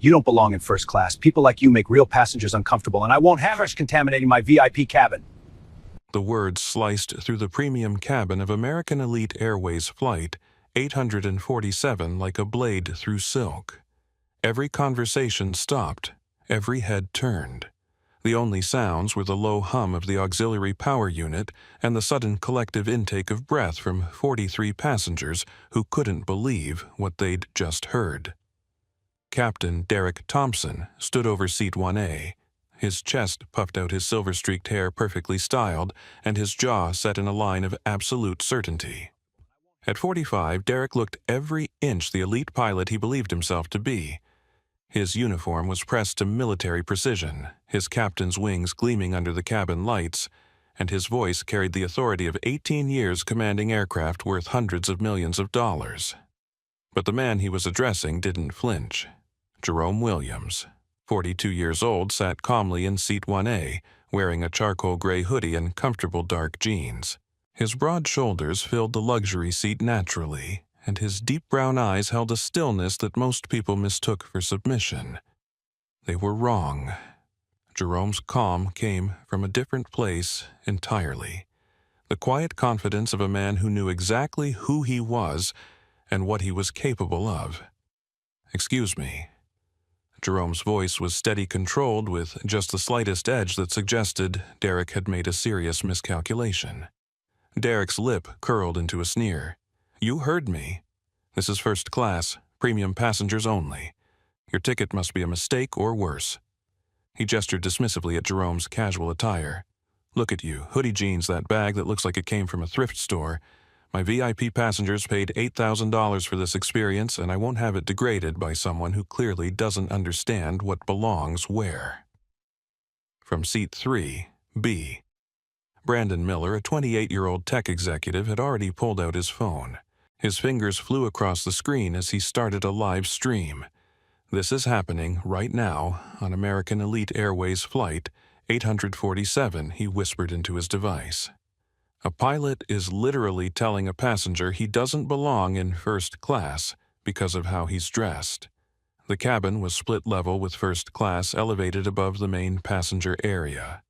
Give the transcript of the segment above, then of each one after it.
You don't belong in first class. People like you make real passengers uncomfortable, and I won't have us contaminating my VIP cabin. The words sliced through the premium cabin of American Elite Airways Flight 847 like a blade through silk. Every conversation stopped, every head turned. The only sounds were the low hum of the auxiliary power unit and the sudden collective intake of breath from 43 passengers who couldn't believe what they'd just heard. Captain Derek Thompson stood over seat 1A. His chest puffed out, his silver-streaked hair perfectly styled, and his jaw set in a line of absolute certainty. At 45, Derek looked every inch the elite pilot he believed himself to be. His uniform was pressed to military precision, his captain's wings gleaming under the cabin lights, and his voice carried the authority of 18 years commanding aircraft worth hundreds of millions of dollars. But the man he was addressing didn't flinch. Jerome Williams, 42 years old, sat calmly in seat 1A, wearing a charcoal gray hoodie and comfortable dark jeans. His broad shoulders filled the luxury seat naturally, and his deep brown eyes held a stillness that most people mistook for submission. They were wrong. Jerome's calm came from a different place entirely. The quiet confidence of a man who knew exactly who he was and what he was capable of. "Excuse me." Jerome's voice was steady, controlled, with just the slightest edge that suggested Derek had made a serious miscalculation. Derek's lip curled into a sneer. "You heard me. This is first class, premium passengers only. Your ticket must be a mistake or worse." He gestured dismissively at Jerome's casual attire. "Look at you, hoodie jeans, that bag that looks like it came from a thrift store. My VIP passengers paid $8,000 for this experience, and I won't have it degraded by someone who clearly doesn't understand what belongs where." From seat 3, B. Brandon Miller, a 28-year-old tech executive, had already pulled out his phone. His fingers flew across the screen as he started a live stream. "This is happening right now on American Elite Airways Flight 847, he whispered into his device. A pilot is literally telling a passenger he doesn't belong in first class because of how he's dressed. The cabin was split level with first class elevated above the main passenger area.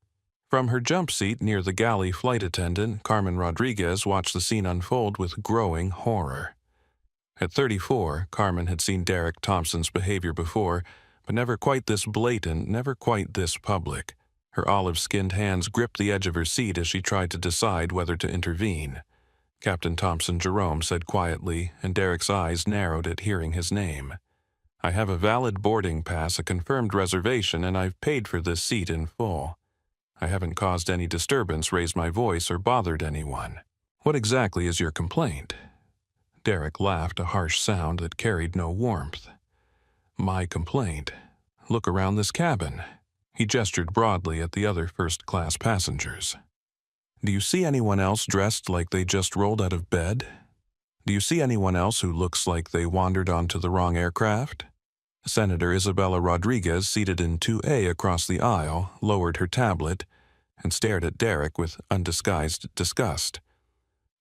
From her jump seat near the galley flight attendant, Carmen Rodriguez watched the scene unfold with growing horror. At 34, Carmen had seen Derek Thompson's behavior before, but never quite this blatant, never quite this public. Her olive-skinned hands gripped the edge of her seat as she tried to decide whether to intervene. "Captain Thompson," Jerome said quietly, and Derek's eyes narrowed at hearing his name. "I have a valid boarding pass, a confirmed reservation, and I've paid for this seat in full. I haven't caused any disturbance, raised my voice, or bothered anyone. What exactly is your complaint?" Derek laughed, a harsh sound that carried no warmth. "My complaint? Look around this cabin." He gestured broadly at the other first-class passengers. "Do you see anyone else dressed like they just rolled out of bed? Do you see anyone else who looks like they wandered onto the wrong aircraft?" Senator Isabella Rodriguez, seated in 2A across the aisle, lowered her tablet and stared at Derek with undisguised disgust.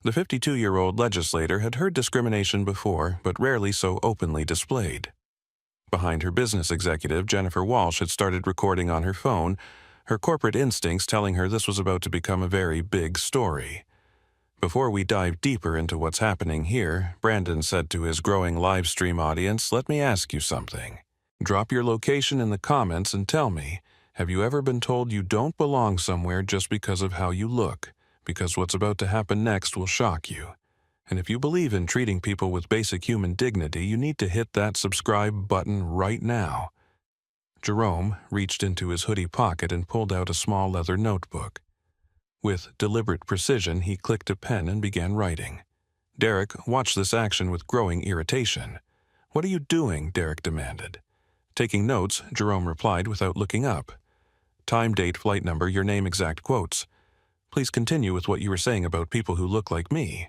The 52-year-old legislator had heard discrimination before, but rarely so openly displayed. Behind her business executive, Jennifer Walsh, had started recording on her phone, her corporate instincts telling her this was about to become a very big story. "Before we dive deeper into what's happening here," Brandon said to his growing live stream audience, "let me ask you something. Drop your location in the comments and tell me, have you ever been told you don't belong somewhere just because of how you look? Because what's about to happen next will shock you. And if you believe in treating people with basic human dignity, you need to hit that subscribe button right now." Jerome reached into his hoodie pocket and pulled out a small leather notebook. With deliberate precision, he clicked a pen and began writing. Derek watched this action with growing irritation. "What are you doing?" Derek demanded. "Taking notes," Jerome replied without looking up. "Time, date, flight number, your name, exact quotes. Please continue with what you were saying about people who look like me."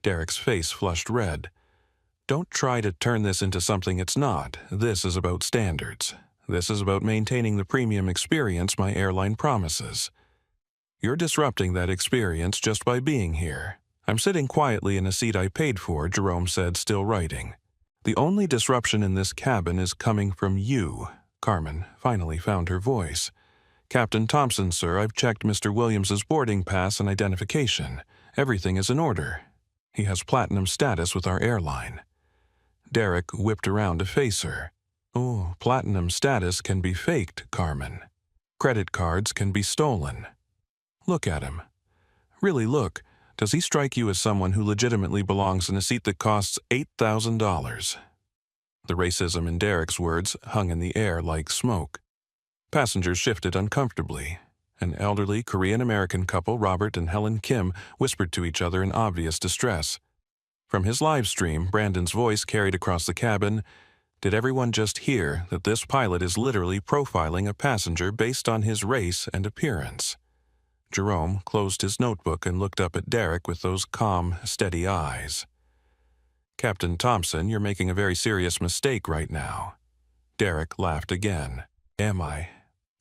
Derek's face flushed red. "Don't try to turn this into something it's not. This is about standards. This is about maintaining the premium experience my airline promises. You're disrupting that experience just by being here. I'm sitting quietly in a seat I paid for," Jerome said, still writing. The only disruption in this cabin is coming from you. Carmen finally found her voice. Captain Thompson, sir, I've checked Mr. Williams's boarding pass and identification. Everything is in order. He has platinum status with our airline. Derek whipped around to face her. Oh, platinum status can be faked, Carmen. Credit cards can be stolen. Look at him. Really look. Does he strike you as someone who legitimately belongs in a seat that costs $8,000? The racism in Derek's words hung in the air like smoke. Passengers shifted uncomfortably. An elderly Korean-American couple, Robert and Helen Kim, whispered to each other in obvious distress. From his live stream, Brandon's voice carried across the cabin, "Did everyone just hear that this pilot is literally profiling a passenger based on his race and appearance?" Jerome closed his notebook and looked up at Derek with those calm, steady eyes. "Captain Thompson, you're making a very serious mistake right now." Derek laughed again. "Am I?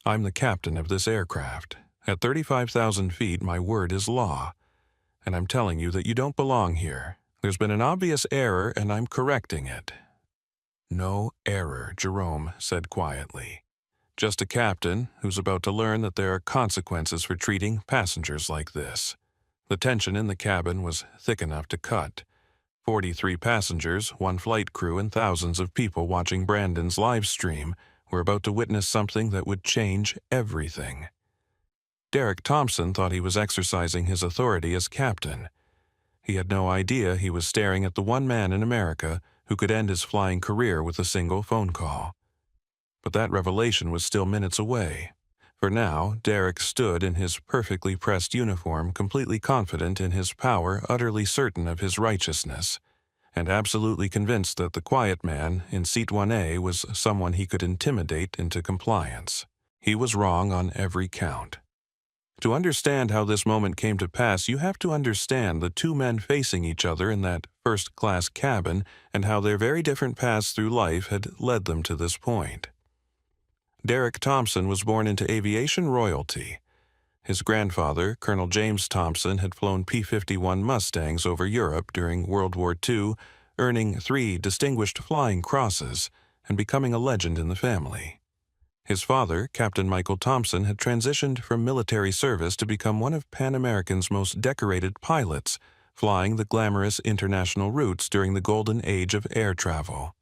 I'm the captain of this aircraft. At 35,000 feet, my word is law. And I'm telling you that you don't belong here. There's been an obvious error, and I'm correcting it." "No error," Jerome said quietly. "Just a captain who's about to learn that there are consequences for treating passengers like this." The tension in the cabin was thick enough to cut. 43 passengers, 1 flight crew, and thousands of people watching Brandon's live stream were about to witness something that would change everything. Derek Thompson thought he was exercising his authority as captain. He had no idea he was staring at the one man in America who could end his flying career with a single phone call. But that revelation was still minutes away. For now, Derek stood in his perfectly pressed uniform, completely confident in his power, utterly certain of his righteousness, and absolutely convinced that the quiet man in seat 1A was someone he could intimidate into compliance. He was wrong on every count. To understand how this moment came to pass, you have to understand the two men facing each other in that first-class cabin and how their very different paths through life had led them to this point. Derek Thompson was born into aviation royalty. His grandfather, Colonel James Thompson, had flown P-51 Mustangs over Europe during World War II, earning 3 distinguished flying crosses and becoming a legend in the family. His father, Captain Michael Thompson, had transitioned from military service to become one of Pan American's most decorated pilots, flying the glamorous international routes during the golden age of air travel.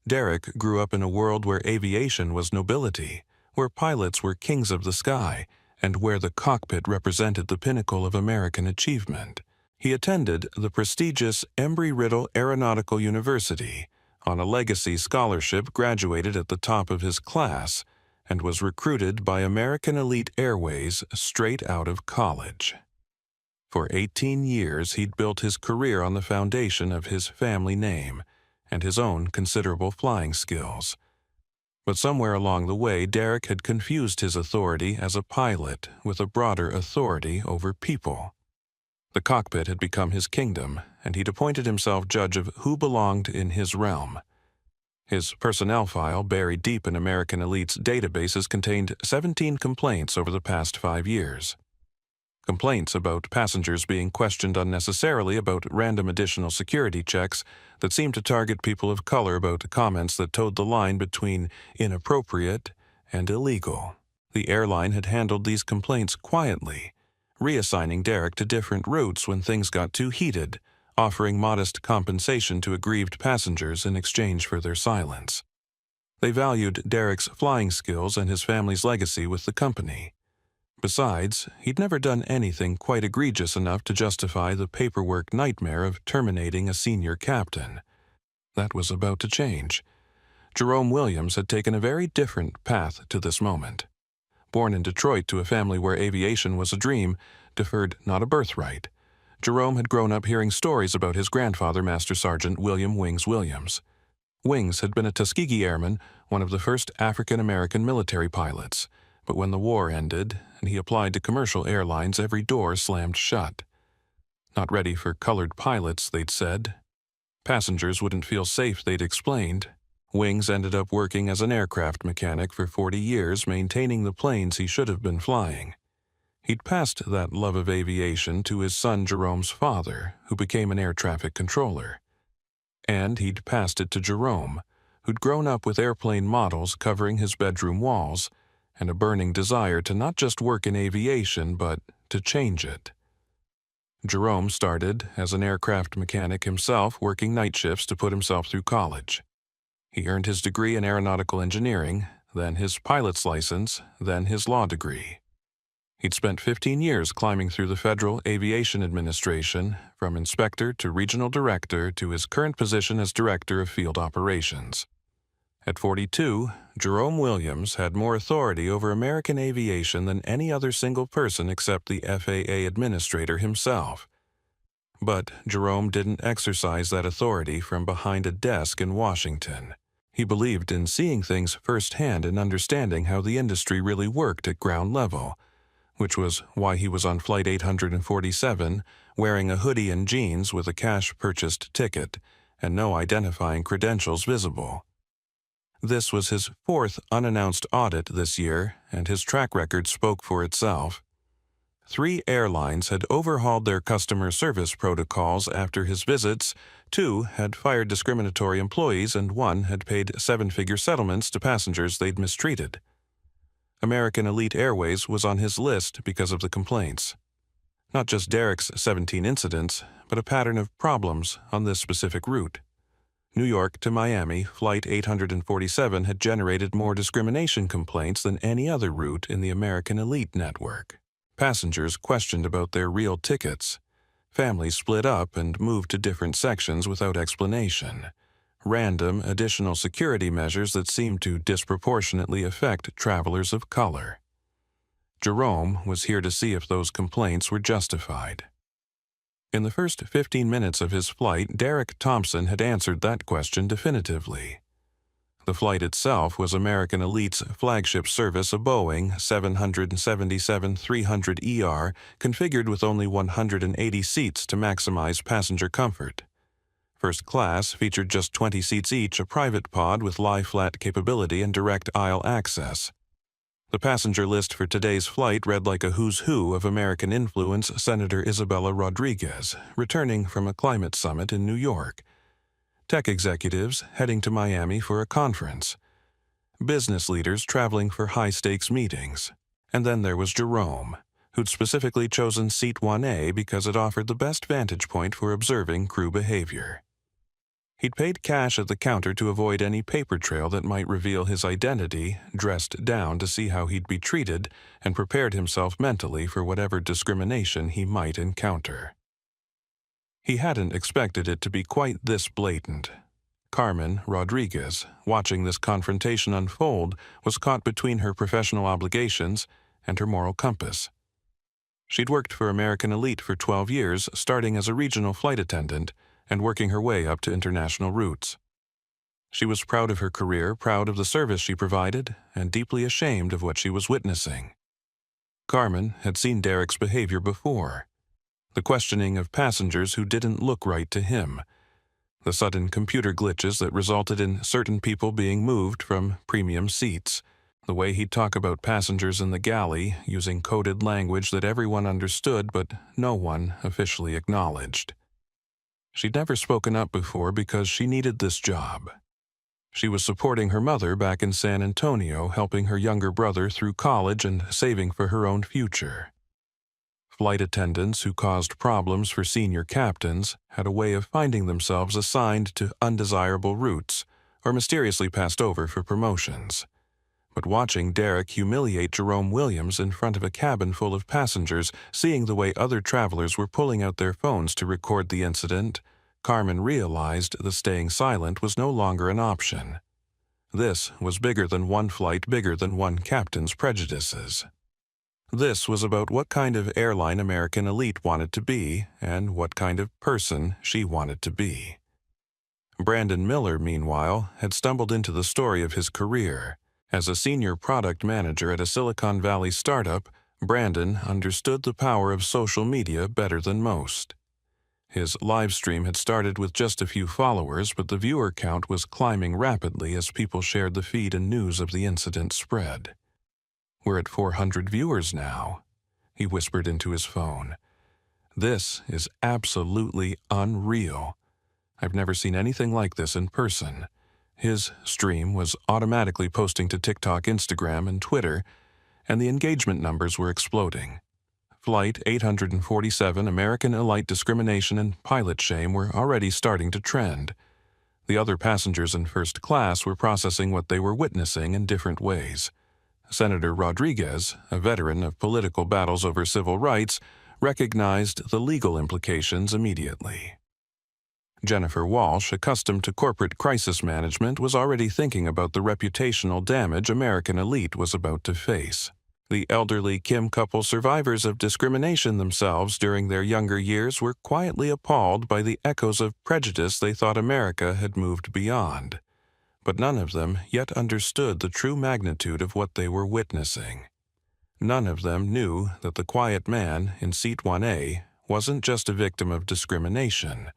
Derek grew up in a world where aviation was nobility, where pilots were kings of the sky, and where the cockpit represented the pinnacle of American achievement. He attended the prestigious Embry-Riddle Aeronautical University, on a legacy scholarship, graduated at the top of his class, and was recruited by American Elite Airways straight out of college. For 18 years, he'd built his career on the foundation of his family name and his own considerable flying skills. But somewhere along the way, Derek had confused his authority as a pilot with a broader authority over people. The cockpit had become his kingdom, and he'd appointed himself judge of who belonged in his realm. His personnel file, buried deep in American Elite's databases, contained 17 complaints over the past 5 years. Complaints about passengers being questioned unnecessarily about random additional security checks that seemed to target people of color about comments that towed the line between inappropriate and illegal. The airline had handled these complaints quietly, reassigning Derek to different routes when things got too heated, offering modest compensation to aggrieved passengers in exchange for their silence. They valued Derek's flying skills and his family's legacy with the company. Besides, he'd never done anything quite egregious enough to justify the paperwork nightmare of terminating a senior captain. That was about to change. Jerome Williams had taken a very different path to this moment. Born in Detroit to a family where aviation was a dream, deferred not a birthright, Jerome had grown up hearing stories about his grandfather, Master Sergeant William Wings Williams. Wings had been a Tuskegee Airman, one of the first African-American military pilots, but when the war ended and he applied to commercial airlines, every door slammed shut. Not ready for colored pilots, they'd said. Passengers wouldn't feel safe, they'd explained. Wings ended up working as an aircraft mechanic for 40 years, maintaining the planes he should have been flying. He'd passed that love of aviation to his son Jerome's father, who became an air traffic controller. And he'd passed it to Jerome, who'd grown up with airplane models covering his bedroom walls, and a burning desire to not just work in aviation, but to change it. Jerome started as an aircraft mechanic himself, working night shifts to put himself through college. He earned his degree in aeronautical engineering, then his pilot's license, then his law degree. He'd spent 15 years climbing through the Federal Aviation Administration, from inspector to regional director to his current position as director of field operations. At 42, Jerome Williams had more authority over American aviation than any other single person except the FAA administrator himself. But Jerome didn't exercise that authority from behind a desk in Washington. He believed in seeing things firsthand and understanding how the industry really worked at ground level, which was why he was on Flight 847, wearing a hoodie and jeans with a cash-purchased ticket, and no identifying credentials visible. This was his fourth unannounced audit this year, and his track record spoke for itself. 3 airlines had overhauled their customer service protocols after his visits, 2 had fired discriminatory employees, and 1 had paid 7-figure settlements to passengers they'd mistreated. American Elite Airways was on his list because of the complaints. Not just Derek's 17 incidents, but a pattern of problems on this specific route. New York to Miami, Flight 847 had generated more discrimination complaints than any other route in the American Elite network. Passengers questioned about their real tickets. Families split up and moved to different sections without explanation. Random, additional security measures that seemed to disproportionately affect travelers of color. Jerome was here to see if those complaints were justified. In the first 15 minutes of his flight, Derek Thompson had answered that question definitively. The flight itself was American Elite's flagship service, a Boeing 777-300ER, configured with only 180 seats to maximize passenger comfort. First class featured just 20 seats each, a private pod with lie-flat capability and direct aisle access. The passenger list for today's flight read like a who's who of American influence: Senator Isabella Rodriguez, returning from a climate summit in New York; tech executives heading to Miami for a conference; business leaders traveling for high-stakes meetings. And then there was Jerome, who'd specifically chosen Seat 1A because it offered the best vantage point for observing crew behavior. He'd paid cash at the counter to avoid any paper trail that might reveal his identity, dressed down to see how he'd be treated, and prepared himself mentally for whatever discrimination he might encounter. He hadn't expected it to be quite this blatant. Carmen Rodriguez, watching this confrontation unfold, was caught between her professional obligations and her moral compass. She'd worked for American Elite for 12 years, starting as a regional flight attendant and working her way up to international routes. She was proud of her career, proud of the service she provided, and deeply ashamed of what she was witnessing. Carmen had seen Derek's behavior before. The questioning of passengers who didn't look right to him. The sudden computer glitches that resulted in certain people being moved from premium seats. The way he'd talk about passengers in the galley, using coded language that everyone understood but no one officially acknowledged. She'd never spoken up before because she needed this job. She was supporting her mother back in San Antonio, helping her younger brother through college and saving for her own future. Flight attendants who caused problems for senior captains had a way of finding themselves assigned to undesirable routes or mysteriously passed over for promotions. But watching Derek humiliate Jerome Williams in front of a cabin full of passengers, seeing the way other travelers were pulling out their phones to record the incident, Carmen realized that staying silent was no longer an option. This was bigger than one flight, bigger than one captain's prejudices. This was about what kind of airline American Elite wanted to be and what kind of person she wanted to be. Brandon Miller, meanwhile, had stumbled into the story of his career. As a senior product manager at a Silicon Valley startup, Brandon understood the power of social media better than most. His live stream had started with just a few followers, but the viewer count was climbing rapidly as people shared the feed and news of the incident spread. "We're at 400 viewers now," he whispered into his phone. "This is absolutely unreal. I've never seen anything like this in person. His stream was automatically posting to TikTok, Instagram, and Twitter, and the engagement numbers were exploding. Flight 847, American Elite discrimination and pilot shame were already starting to trend. The other passengers in first class were processing what they were witnessing in different ways. Senator Rodriguez, a veteran of political battles over civil rights, recognized the legal implications immediately. Jennifer Walsh, accustomed to corporate crisis management, was already thinking about the reputational damage American Elite was about to face. The elderly Kim couple, survivors of discrimination themselves during their younger years, were quietly appalled by the echoes of prejudice they thought America had moved beyond. But none of them yet understood the true magnitude of what they were witnessing. None of them knew that the quiet man in Seat 1A wasn't just a victim of discrimination.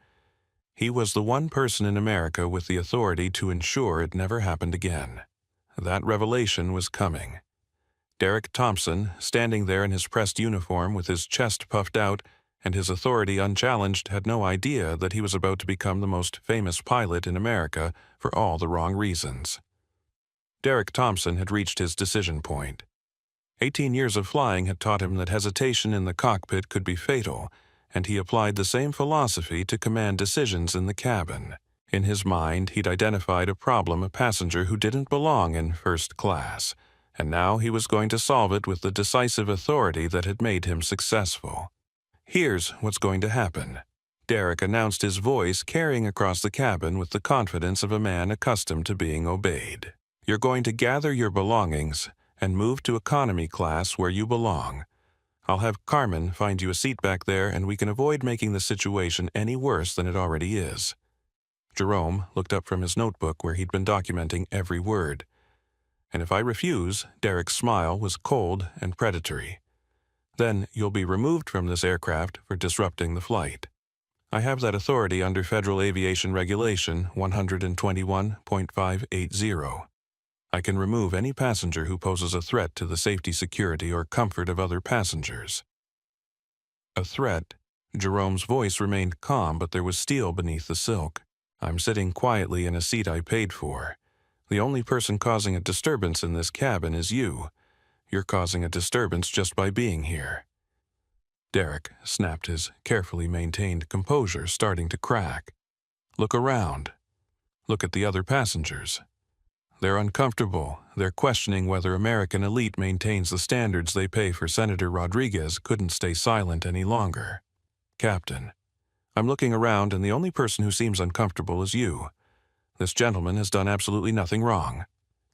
He was the one person in America with the authority to ensure it never happened again. That revelation was coming. Derek Thompson, standing there in his pressed uniform with his chest puffed out and his authority unchallenged, had no idea that he was about to become the most famous pilot in America for all the wrong reasons. Derek Thompson had reached his decision point. 18 years of flying had taught him that hesitation in the cockpit could be fatal, and he applied the same philosophy to command decisions in the cabin. In his mind, he'd identified a problem, a passenger who didn't belong in first class, and now he was going to solve it with the decisive authority that had made him successful. Here's what's going to happen. Derek announced, his voice carrying across the cabin with the confidence of a man accustomed to being obeyed. You're going to gather your belongings and move to economy class where you belong. I'll have Carmen find you a seat back there, and we can avoid making the situation any worse than it already is. Jerome looked up from his notebook where he'd been documenting every word. And if I refuse, Derek's smile was cold and predatory. Then you'll be removed from this aircraft for disrupting the flight. I have that authority under Federal Aviation Regulation 121.580. I can remove any passenger who poses a threat to the safety, security, or comfort of other passengers. A threat? Jerome's voice remained calm, but there was steel beneath the silk. I'm sitting quietly in a seat I paid for. The only person causing a disturbance in this cabin is you. You're causing a disturbance just by being here. Derek snapped, his carefully maintained composure starting to crack. Look around. Look at the other passengers. They're uncomfortable. They're questioning whether American Elite maintains the standards they pay for. Senator Rodriguez couldn't stay silent any longer. Captain, I'm looking around, and the only person who seems uncomfortable is you. This gentleman has done absolutely nothing wrong.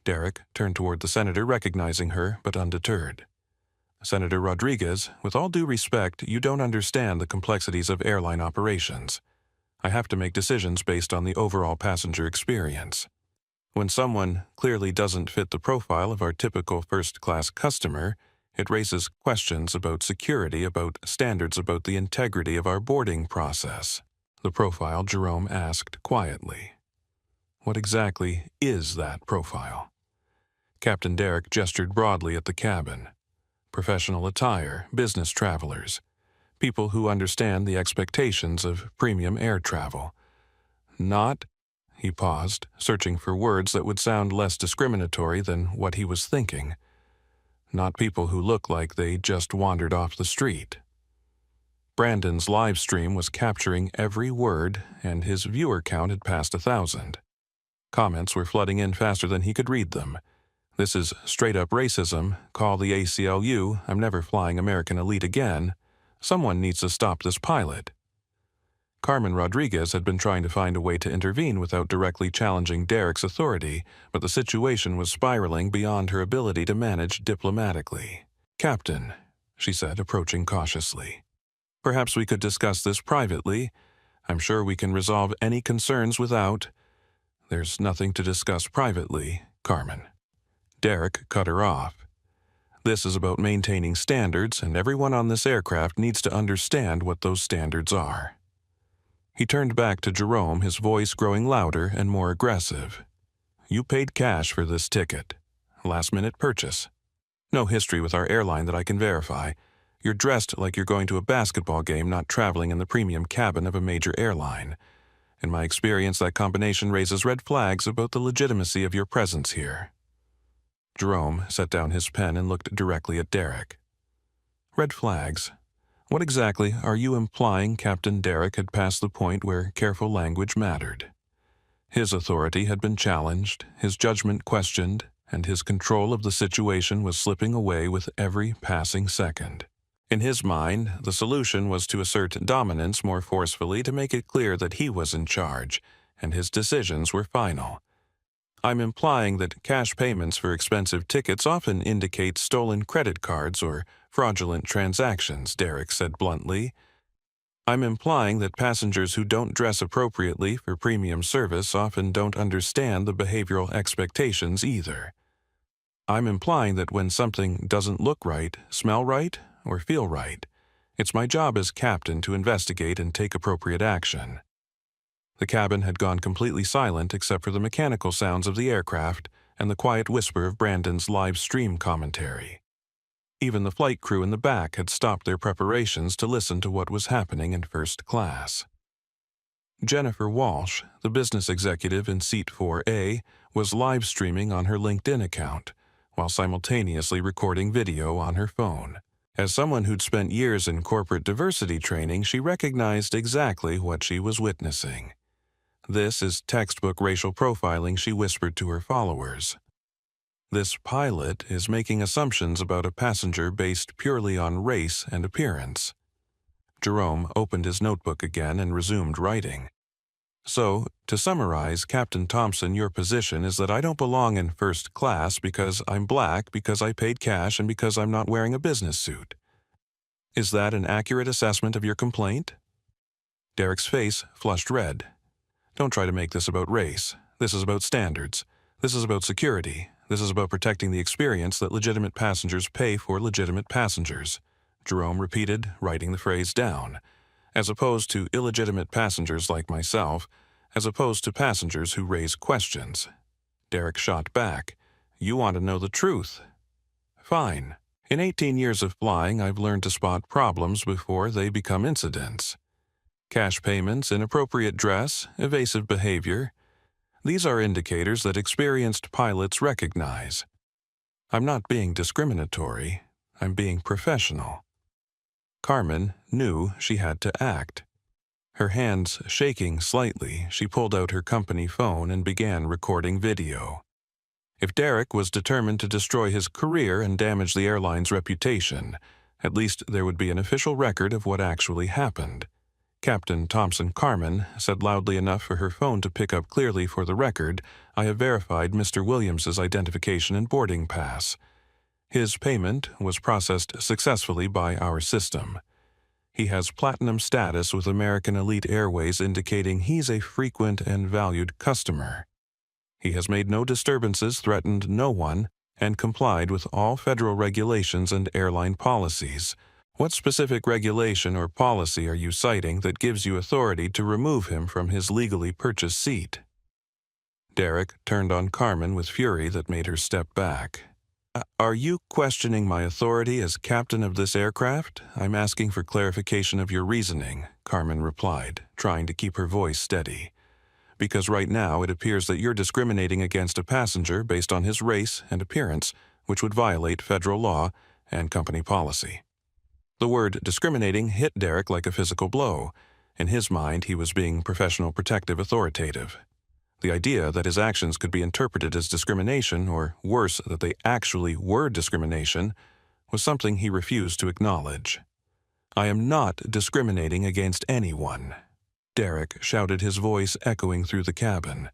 Derek turned toward the senator, recognizing her, but undeterred. Senator Rodriguez, with all due respect, you don't understand the complexities of airline operations. I have to make decisions based on the overall passenger experience. When someone clearly doesn't fit the profile of our typical first-class customer, it raises questions about security, about standards, about the integrity of our boarding process. The profile, Jerome asked quietly. What exactly is that profile? Captain Derek gestured broadly at the cabin. Professional attire, business travelers, people who understand the expectations of premium air travel. Not, he paused, searching for words that would sound less discriminatory than what he was thinking. Not people who look like they just wandered off the street. Brandon's live stream was capturing every word, and his viewer count had passed 1,000. Comments were flooding in faster than he could read them. This is straight-up racism. Call the ACLU. I'm never flying American Elite again. Someone needs to stop this pilot. Carmen Rodriguez had been trying to find a way to intervene without directly challenging Derek's authority, but the situation was spiraling beyond her ability to manage diplomatically. Captain, she said, approaching cautiously. Perhaps we could discuss this privately. I'm sure we can resolve any concerns without... There's nothing to discuss privately, Carmen. Derek cut her off. This is about maintaining standards, and everyone on this aircraft needs to understand what those standards are. He turned back to Jerome, his voice growing louder and more aggressive. You paid cash for this ticket. Last-minute purchase. No history with our airline that I can verify. You're dressed like you're going to a basketball game, not traveling in the premium cabin of a major airline. In my experience, that combination raises red flags about the legitimacy of your presence here. Jerome set down his pen and looked directly at Derek. Red flags. What exactly are you implying Captain Derek had passed the point where careful language mattered? His authority had been challenged, his judgment questioned, and his control of the situation was slipping away with every passing second. In his mind, the solution was to assert dominance more forcefully to make it clear that he was in charge, and his decisions were final. I'm implying that cash payments for expensive tickets often indicate stolen credit cards or fraudulent transactions, Derek said bluntly. I'm implying that passengers who don't dress appropriately for premium service often don't understand the behavioral expectations either. I'm implying that when something doesn't look right, smell right, or feel right, it's my job as captain to investigate and take appropriate action. The cabin had gone completely silent except for the mechanical sounds of the aircraft and the quiet whisper of Brandon's live stream commentary. Even the flight crew in the back had stopped their preparations to listen to what was happening in first class. Jennifer Walsh, the business executive in Seat 4A, was live streaming on her LinkedIn account, while simultaneously recording video on her phone. As someone who'd spent years in corporate diversity training, she recognized exactly what she was witnessing. This is textbook racial profiling, she whispered to her followers. This pilot is making assumptions about a passenger based purely on race and appearance. Jerome opened his notebook again and resumed writing. So, to summarize, Captain Thompson, your position is that I don't belong in first class because I'm black, because I paid cash, and because I'm not wearing a business suit. Is that an accurate assessment of your complaint? Derek's face flushed red. Don't try to make this about race. This is about standards. This is about security. This is about protecting the experience that legitimate passengers pay for legitimate passengers. Jerome repeated, writing the phrase down. As opposed to illegitimate passengers like myself, as opposed to passengers who raise questions. Derek shot back. You want to know the truth? Fine. In 18 years of flying, I've learned to spot problems before they become incidents. Cash payments, inappropriate dress, evasive behavior. These are indicators that experienced pilots recognize. I'm not being discriminatory. I'm being professional. Carmen knew she had to act. Her hands shaking slightly, she pulled out her company phone and began recording video. If Derek was determined to destroy his career and damage the airline's reputation, at least there would be an official record of what actually happened. Captain Thompson Carmen said loudly enough for her phone to pick up clearly for the record, I have verified Mr. Williams's identification and boarding pass. His payment was processed successfully by our system. He has platinum status with American Elite Airways, indicating he's a frequent and valued customer. He has made no disturbances, threatened no one, and complied with all federal regulations and airline policies. What specific regulation or policy are you citing that gives you authority to remove him from his legally purchased seat? Derek turned on Carmen with fury that made her step back. Are you questioning my authority as captain of this aircraft? I'm asking for clarification of your reasoning, Carmen replied, trying to keep her voice steady. Because right now it appears that you're discriminating against a passenger based on his race and appearance, which would violate federal law and company policy. The word discriminating hit Derek like a physical blow. In his mind, he was being professional, protective, authoritative. The idea that his actions could be interpreted as discrimination, or worse, that they actually were discrimination, was something he refused to acknowledge. I am not discriminating against anyone. Derek shouted, his voice echoing through the cabin.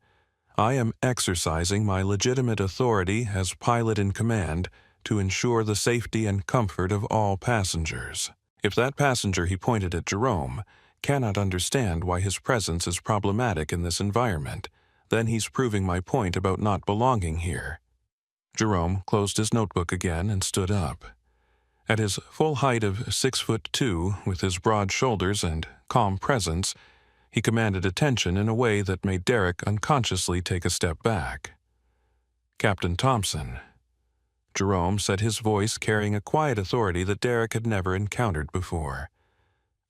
I am exercising my legitimate authority as pilot in command to ensure the safety and comfort of all passengers. If that passenger, he pointed at Jerome, cannot understand why his presence is problematic in this environment, then he's proving my point about not belonging here. Jerome closed his notebook again and stood up. At his full height of 6'2", with his broad shoulders and calm presence, he commanded attention in a way that made Derek unconsciously take a step back. Captain Thompson. Jerome said, his voice carrying a quiet authority that Derek had never encountered before.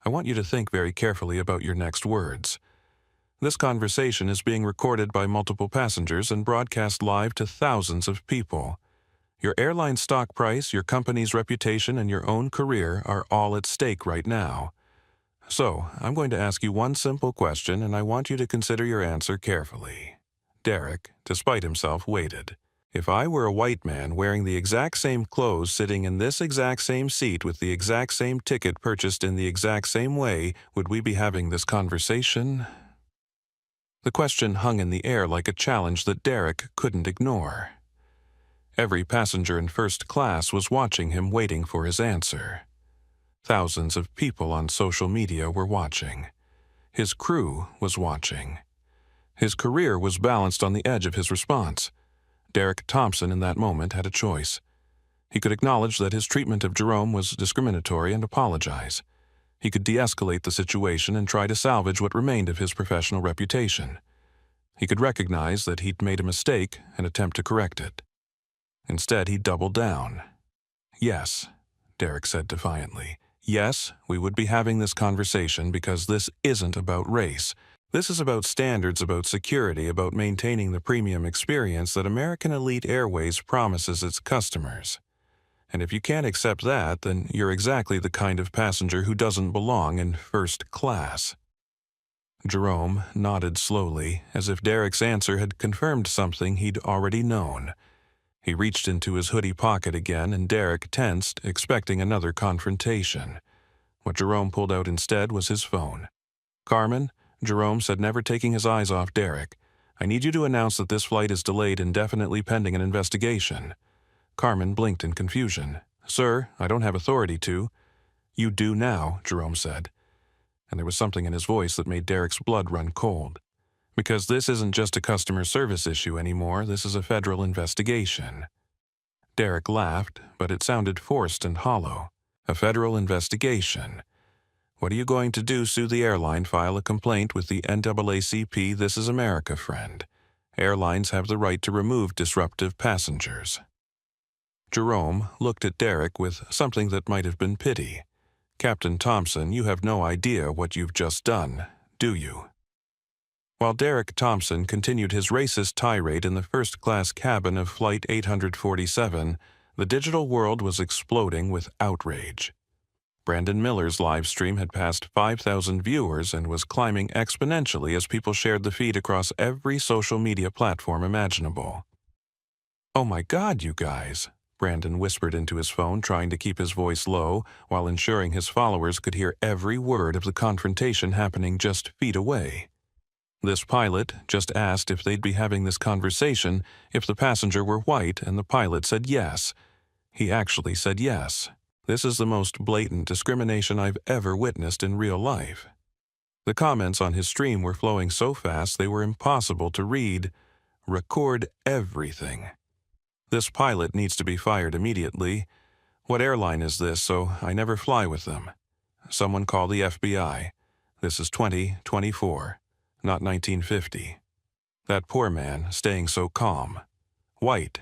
I want you to think very carefully about your next words. This conversation is being recorded by multiple passengers and broadcast live to thousands of people. Your airline stock price, your company's reputation, and your own career are all at stake right now. So, I'm going to ask you one simple question, and I want you to consider your answer carefully. Derek, despite himself, waited. If I were a white man wearing the exact same clothes, sitting in this exact same seat with the exact same ticket purchased in the exact same way, would we be having this conversation? The question hung in the air like a challenge that Derek couldn't ignore. Every passenger in first class was watching him, waiting for his answer. Thousands of people on social media were watching. His crew was watching. His career was balanced on the edge of his response. Derek Thompson in that moment had a choice. He could acknowledge that his treatment of Jerome was discriminatory and apologize. He could de-escalate the situation and try to salvage what remained of his professional reputation. He could recognize that he'd made a mistake and attempt to correct it. Instead, he doubled down. Yes, Derek said defiantly. Yes, we would be having this conversation because this isn't about race. This is about standards, about security, about maintaining the premium experience that American Elite Airways promises its customers. And if you can't accept that, then you're exactly the kind of passenger who doesn't belong in first class. Jerome nodded slowly, as if Derek's answer had confirmed something he'd already known. He reached into his hoodie pocket again, and Derek tensed, expecting another confrontation. What Jerome pulled out instead was his phone. "Carmen," Jerome said, never taking his eyes off Derek, "I need you to announce that this flight is delayed indefinitely pending an investigation." Carmen blinked in confusion. "Sir, I don't have authority to." "You do now," Jerome said. And there was something in his voice that made Derek's blood run cold. "Because this isn't just a customer service issue anymore, this is a federal investigation." Derek laughed, but it sounded forced and hollow. "A federal investigation. What are you going to do? Sue the airline, file a complaint with the NAACP? This is America, friend. Airlines have the right to remove disruptive passengers." Jerome looked at Derek with something that might have been pity. "Captain Thompson, you have no idea what you've just done, do you?" While Derek Thompson continued his racist tirade in the first-class cabin of Flight 847, the digital world was exploding with outrage. Brandon Miller's live stream had passed 5,000 viewers and was climbing exponentially as people shared the feed across every social media platform imaginable. "Oh my God, you guys," Brandon whispered into his phone, trying to keep his voice low while ensuring his followers could hear every word of the confrontation happening just feet away. This pilot just asked if they'd be having this conversation if the passenger were white, and the pilot said yes. He actually said yes. This is the most blatant discrimination I've ever witnessed in real life. The comments on his stream were flowing so fast they were impossible to read. "Record everything. This pilot needs to be fired immediately. What airline is this, so I never fly with them? Someone call the FBI. This is 2024, not 1950. That poor man staying so calm. White.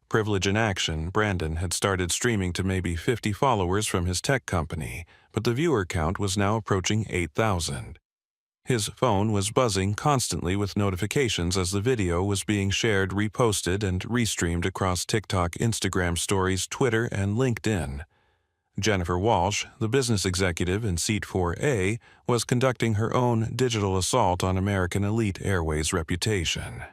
Privilege in action." Brandon had started streaming to maybe 50 followers from his tech company, but the viewer count was now approaching 8,000. His phone was buzzing constantly with notifications as the video was being shared, reposted, and restreamed across TikTok, Instagram stories, Twitter, and LinkedIn. Jennifer Walsh, the business executive in Seat 4A, was conducting her own digital assault on American Elite Airways' reputation.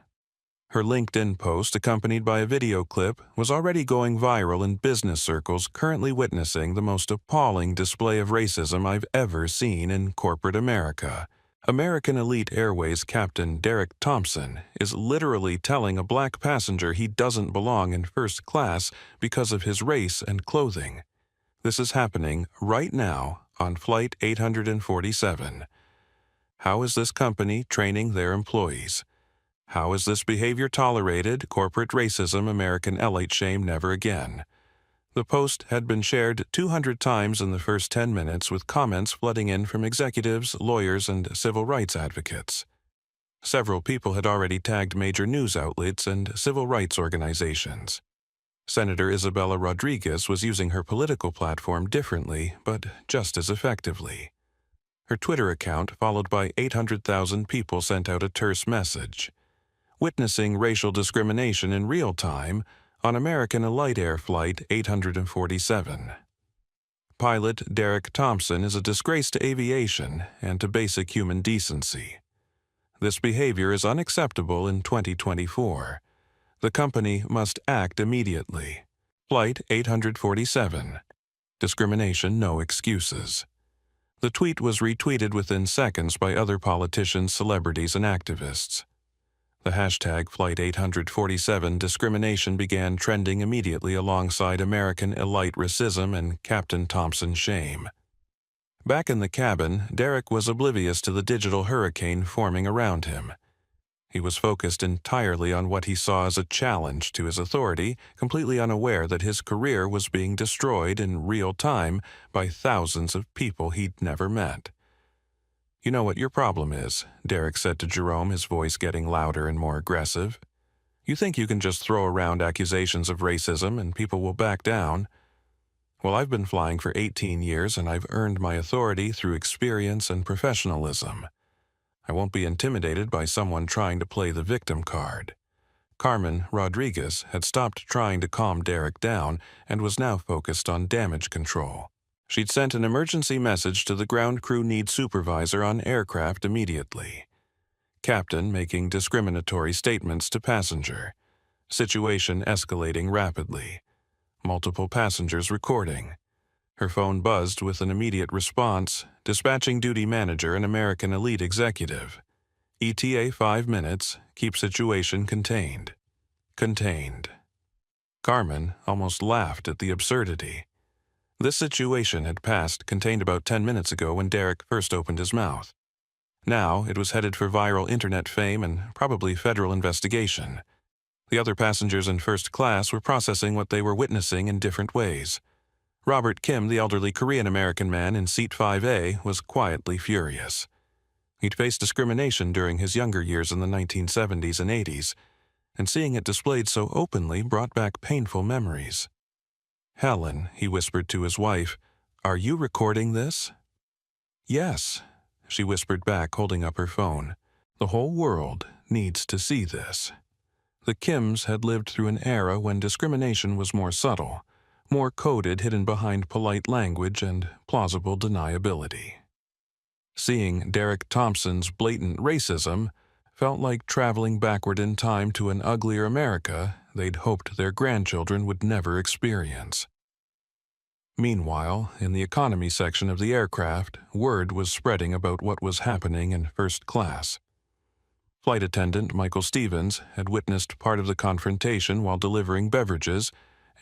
Her LinkedIn post, accompanied by a video clip, was already going viral in business circles currently witnessing the most appalling display of racism I've ever seen in corporate America. American Elite Airways Captain Derek Thompson is literally telling a black passenger he doesn't belong in first class because of his race and clothing. This is happening right now on Flight 847. How is this company training their employees? How is this behavior tolerated? Corporate racism, American elite shame, never again. The post had been shared 200 times in the first 10 minutes, with comments flooding in from executives, lawyers, and civil rights advocates. Several people had already tagged major news outlets and civil rights organizations. Senator Isabella Rodriguez was using her political platform differently, but just as effectively. Her Twitter account, followed by 800,000 people, sent out a terse message. Witnessing racial discrimination in real time on American Elite Air Flight 847. Pilot Derek Thompson is a disgrace to aviation and to basic human decency. This behavior is unacceptable in 2024. The company must act immediately. Flight 847. Discrimination, no excuses. The tweet was retweeted within seconds by other politicians, celebrities, and activists. The hashtag Flight 847 discrimination began trending immediately alongside American Elite racism and Captain Thompson's shame. Back in the cabin, Derek was oblivious to the digital hurricane forming around him. He was focused entirely on what he saw as a challenge to his authority, completely unaware that his career was being destroyed in real time by thousands of people he'd never met. "You know what your problem is," Derek said to Jerome, his voice getting louder and more aggressive. "You think you can just throw around accusations of racism and people will back down? Well, I've been flying for 18 years and I've earned my authority through experience and professionalism. I won't be intimidated by someone trying to play the victim card." Carmen Rodriguez had stopped trying to calm Derek down and was now focused on damage control. She'd sent an emergency message to the ground crew need supervisor on aircraft immediately. Captain making discriminatory statements to passenger. Situation escalating rapidly. Multiple passengers recording. Her phone buzzed with an immediate response, dispatching duty manager and American Elite executive. ETA 5 minutes, keep situation contained. Contained. Carmen almost laughed at the absurdity. This situation had passed contained about 10 minutes ago when Derek first opened his mouth. Now it was headed for viral internet fame and probably federal investigation. The other passengers in first class were processing what they were witnessing in different ways. Robert Kim, the elderly Korean-American man in seat 5A, was quietly furious. He'd faced discrimination during his younger years in the 1970s and 80s, and seeing it displayed so openly brought back painful memories. "Helen," he whispered to his wife, "are you recording this?" "Yes," she whispered back, holding up her phone. "The whole world needs to see this." The Kims had lived through an era when discrimination was more subtle, more coded, hidden behind polite language and plausible deniability. Seeing Derek Thompson's blatant racism felt like traveling backward in time to an uglier America they'd hoped their grandchildren would never experience. Meanwhile, in the economy section of the aircraft, word was spreading about what was happening in first class. Flight attendant Michael Stevens had witnessed part of the confrontation while delivering beverages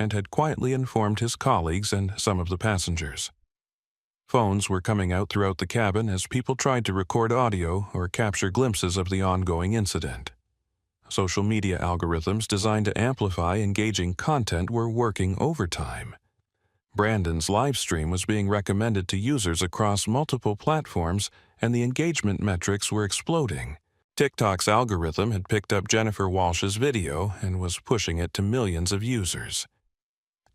and had quietly informed his colleagues and some of the passengers. Phones were coming out throughout the cabin as people tried to record audio or capture glimpses of the ongoing incident. Social media algorithms designed to amplify engaging content were working overtime. Brandon's live stream was being recommended to users across multiple platforms, and the engagement metrics were exploding. TikTok's algorithm had picked up Jennifer Walsh's video and was pushing it to millions of users.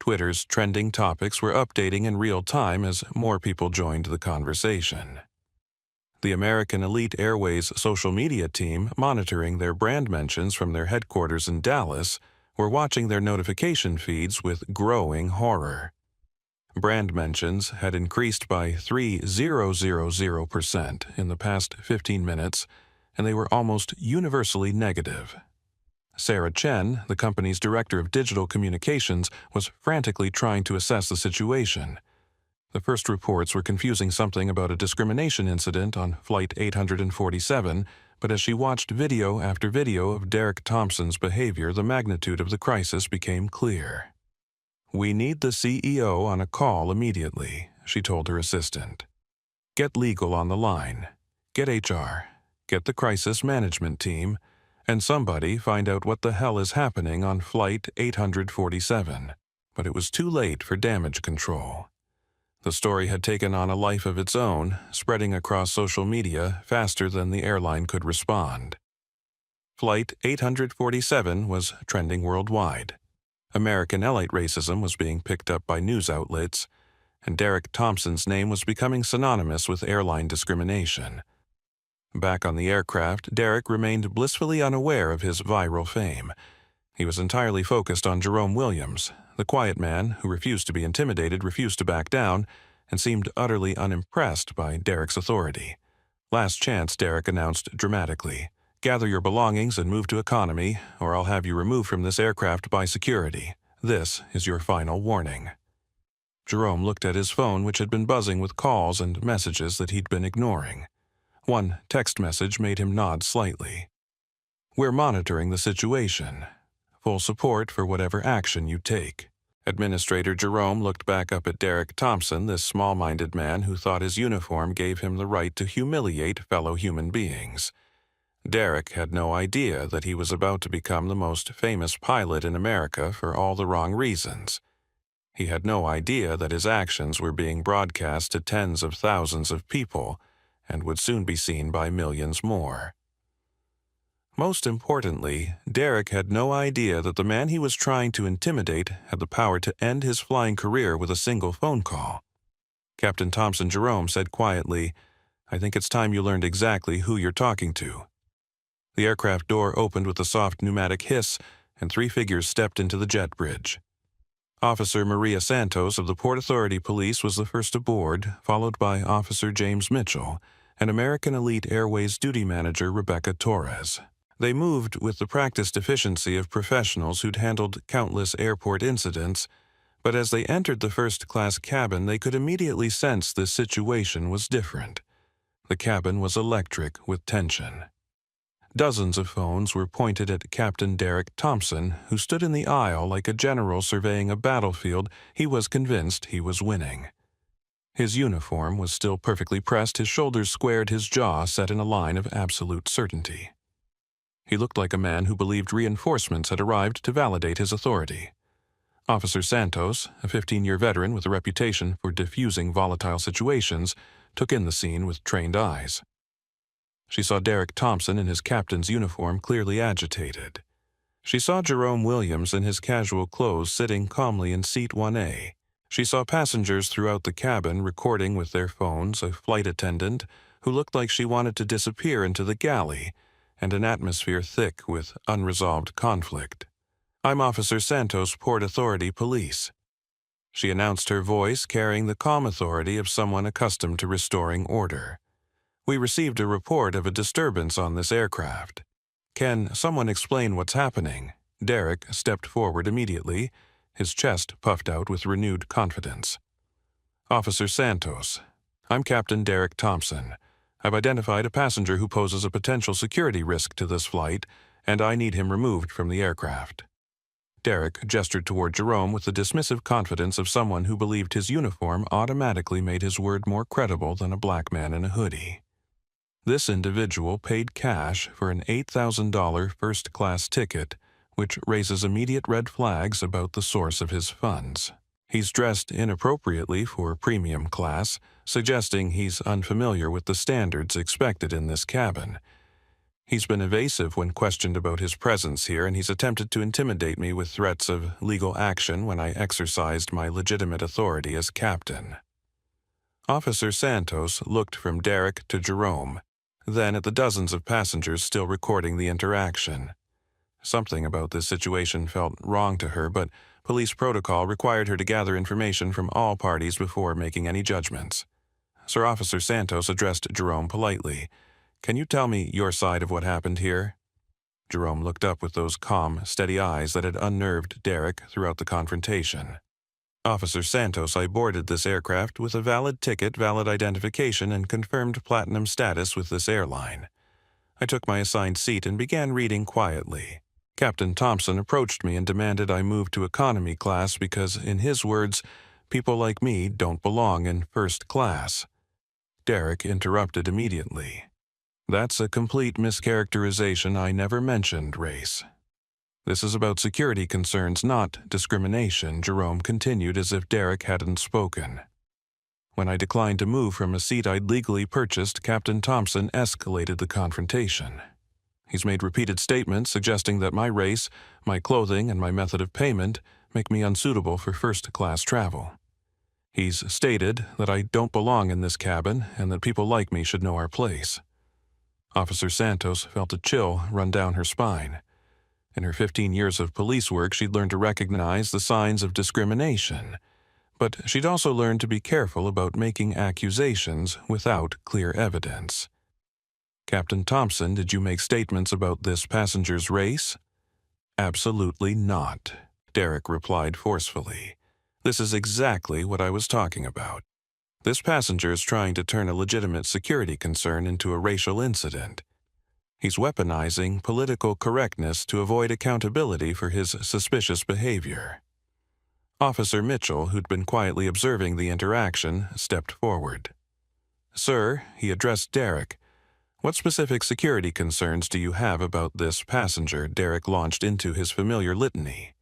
Twitter's trending topics were updating in real time as more people joined the conversation. The American Elite Airways social media team, monitoring their brand mentions from their headquarters in Dallas, were watching their notification feeds with growing horror. Brand mentions had increased by 3,000% in the past 15 minutes, and they were almost universally negative. Sarah Chen, the company's director of digital communications, was frantically trying to assess the situation. The first reports were confusing something about a discrimination incident on Flight 847, but as she watched video after video of Derek Thompson's behavior, the magnitude of the crisis became clear. "We need the CEO on a call immediately," she told her assistant. "Get legal on the line. Get HR. Get the crisis management team. And somebody find out what the hell is happening on Flight 847. But it was too late for damage control. The story had taken on a life of its own, spreading across social media faster than the airline could respond. Flight 847 was trending worldwide. American Elite racism was being picked up by news outlets, and Derek Thompson's name was becoming synonymous with airline discrimination. Back on the aircraft, Derek remained blissfully unaware of his viral fame. He was entirely focused on Jerome Williams, the quiet man who refused to be intimidated, refused to back down, and seemed utterly unimpressed by Derek's authority. "Last chance," Derek announced dramatically. "Gather your belongings and move to economy, or I'll have you removed from this aircraft by security. This is your final warning." Jerome looked at his phone, which had been buzzing with calls and messages that he'd been ignoring. One text message made him nod slightly. "We're monitoring the situation. Full support for whatever action you take." Administrator Jerome looked back up at Derek Thompson, this small-minded man who thought his uniform gave him the right to humiliate fellow human beings. Derek had no idea that he was about to become the most famous pilot in America for all the wrong reasons. He had no idea that his actions were being broadcast to tens of thousands of people and would soon be seen by millions more. Most importantly, Derek had no idea that the man he was trying to intimidate had the power to end his flying career with a single phone call. Captain Thompson Jerome said quietly, "I think it's time you learned exactly who you're talking to." The aircraft door opened with a soft pneumatic hiss, and 3 figures stepped into the jet bridge. Officer Maria Santos of the Port Authority Police was the first aboard, followed by Officer James Mitchell and American Elite Airways duty manager Rebecca Torres. They moved with the practiced efficiency of professionals who'd handled countless airport incidents, but as they entered the first-class cabin, they could immediately sense this situation was different. The cabin was electric with tension. Dozens of phones were pointed at Captain Derek Thompson, who stood in the aisle like a general surveying a battlefield. He was convinced he was winning. His uniform was still perfectly pressed, his shoulders squared, his jaw set in a line of absolute certainty. He looked like a man who believed reinforcements had arrived to validate his authority. Officer Santos, a 15-year veteran with a reputation for diffusing volatile situations, took in the scene with trained eyes. She saw Derek Thompson in his captain's uniform, clearly agitated. She saw Jerome Williams in his casual clothes sitting calmly in seat 1A. She saw passengers throughout the cabin recording with their phones, a flight attendant who looked like she wanted to disappear into the galley, and an atmosphere thick with unresolved conflict. "I'm Officer Santos, Port Authority Police." She announced, her voice carrying the calm authority of someone accustomed to restoring order. "We received a report of a disturbance on this aircraft. Can someone explain what's happening?" Derek stepped forward immediately, his chest puffed out with renewed confidence. "Officer Santos, I'm Captain Derek Thompson. I've identified a passenger who poses a potential security risk to this flight, and I need him removed from the aircraft." Derek gestured toward Jerome with the dismissive confidence of someone who believed his uniform automatically made his word more credible than a black man in a hoodie. This individual paid cash for an $8,000 first-class ticket, which raises immediate red flags about the source of his funds. He's dressed inappropriately for premium class, suggesting he's unfamiliar with the standards expected in this cabin. He's been evasive when questioned about his presence here, and he's attempted to intimidate me with threats of legal action when I exercised my legitimate authority as captain. Officer Santos looked from Derek to Jerome, then at the dozens of passengers still recording the interaction. Something about this situation felt wrong to her, but police protocol required her to gather information from all parties before making any judgments. Sir Officer Santos addressed Jerome politely. "Can you tell me your side of what happened here?" Jerome looked up with those calm, steady eyes that had unnerved Derek throughout the confrontation. "Officer Santos, I boarded this aircraft with a valid ticket, valid identification, and confirmed platinum status with this airline. I took my assigned seat and began reading quietly. Captain Thompson approached me and demanded I move to economy class because, in his words, people like me don't belong in first class." Derek interrupted immediately. "That's a complete mischaracterization. I never mentioned race. This is about security concerns, not discrimination," Jerome continued as if Derek hadn't spoken. "When I declined to move from a seat I'd legally purchased, Captain Thompson escalated the confrontation. He's made repeated statements suggesting that my race, my clothing, and my method of payment make me unsuitable for first-class travel. He's stated that I don't belong in this cabin and that people like me should know our place. Officer Santos felt a chill run down her spine. In her 15 years of police work, she'd learned to recognize the signs of discrimination, but she'd also learned to be careful about making accusations without clear evidence. Captain Thompson, did you make statements about this passenger's race? Absolutely not, Derek replied forcefully. This is exactly what I was talking about. This passenger is trying to turn a legitimate security concern into a racial incident. He's weaponizing political correctness to avoid accountability for his suspicious behavior. Officer Mitchell, who'd been quietly observing the interaction, stepped forward. Sir, he addressed Derek. What specific security concerns do you have about this passenger? Derek launched into his familiar litany.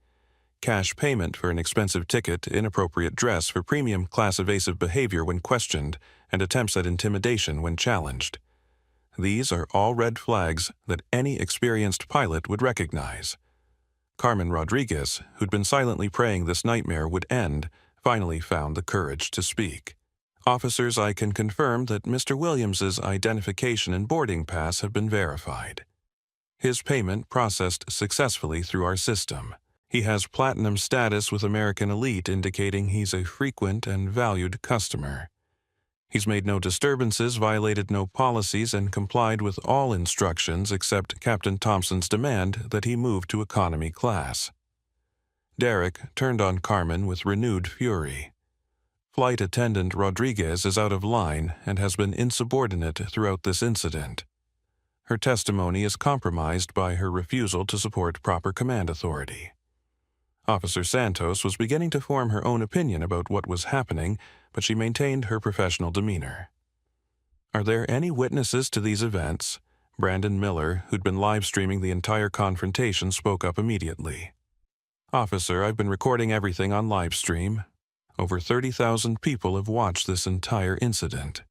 Cash payment for an expensive ticket, inappropriate dress for premium class evasive behavior when questioned, and attempts at intimidation when challenged. These are all red flags that any experienced pilot would recognize. Carmen Rodriguez, who'd been silently praying this nightmare would end, finally found the courage to speak. Officers, I can confirm that Mr. Williams's identification and boarding pass have been verified. His payment processed successfully through our system. He has platinum status with American Elite, indicating he's a frequent and valued customer. He's made no disturbances, violated no policies, and complied with all instructions except Captain Thompson's demand that he move to economy class. Derek turned on Carmen with renewed fury. Flight attendant Rodriguez is out of line and has been insubordinate throughout this incident. Her testimony is compromised by her refusal to support proper command authority. Officer Santos was beginning to form her own opinion about what was happening, but she maintained her professional demeanor. Are there any witnesses to these events? Brandon Miller, who'd been live streaming the entire confrontation, spoke up immediately. Officer, I've been recording everything on live stream. Over 30,000 people have watched this entire incident.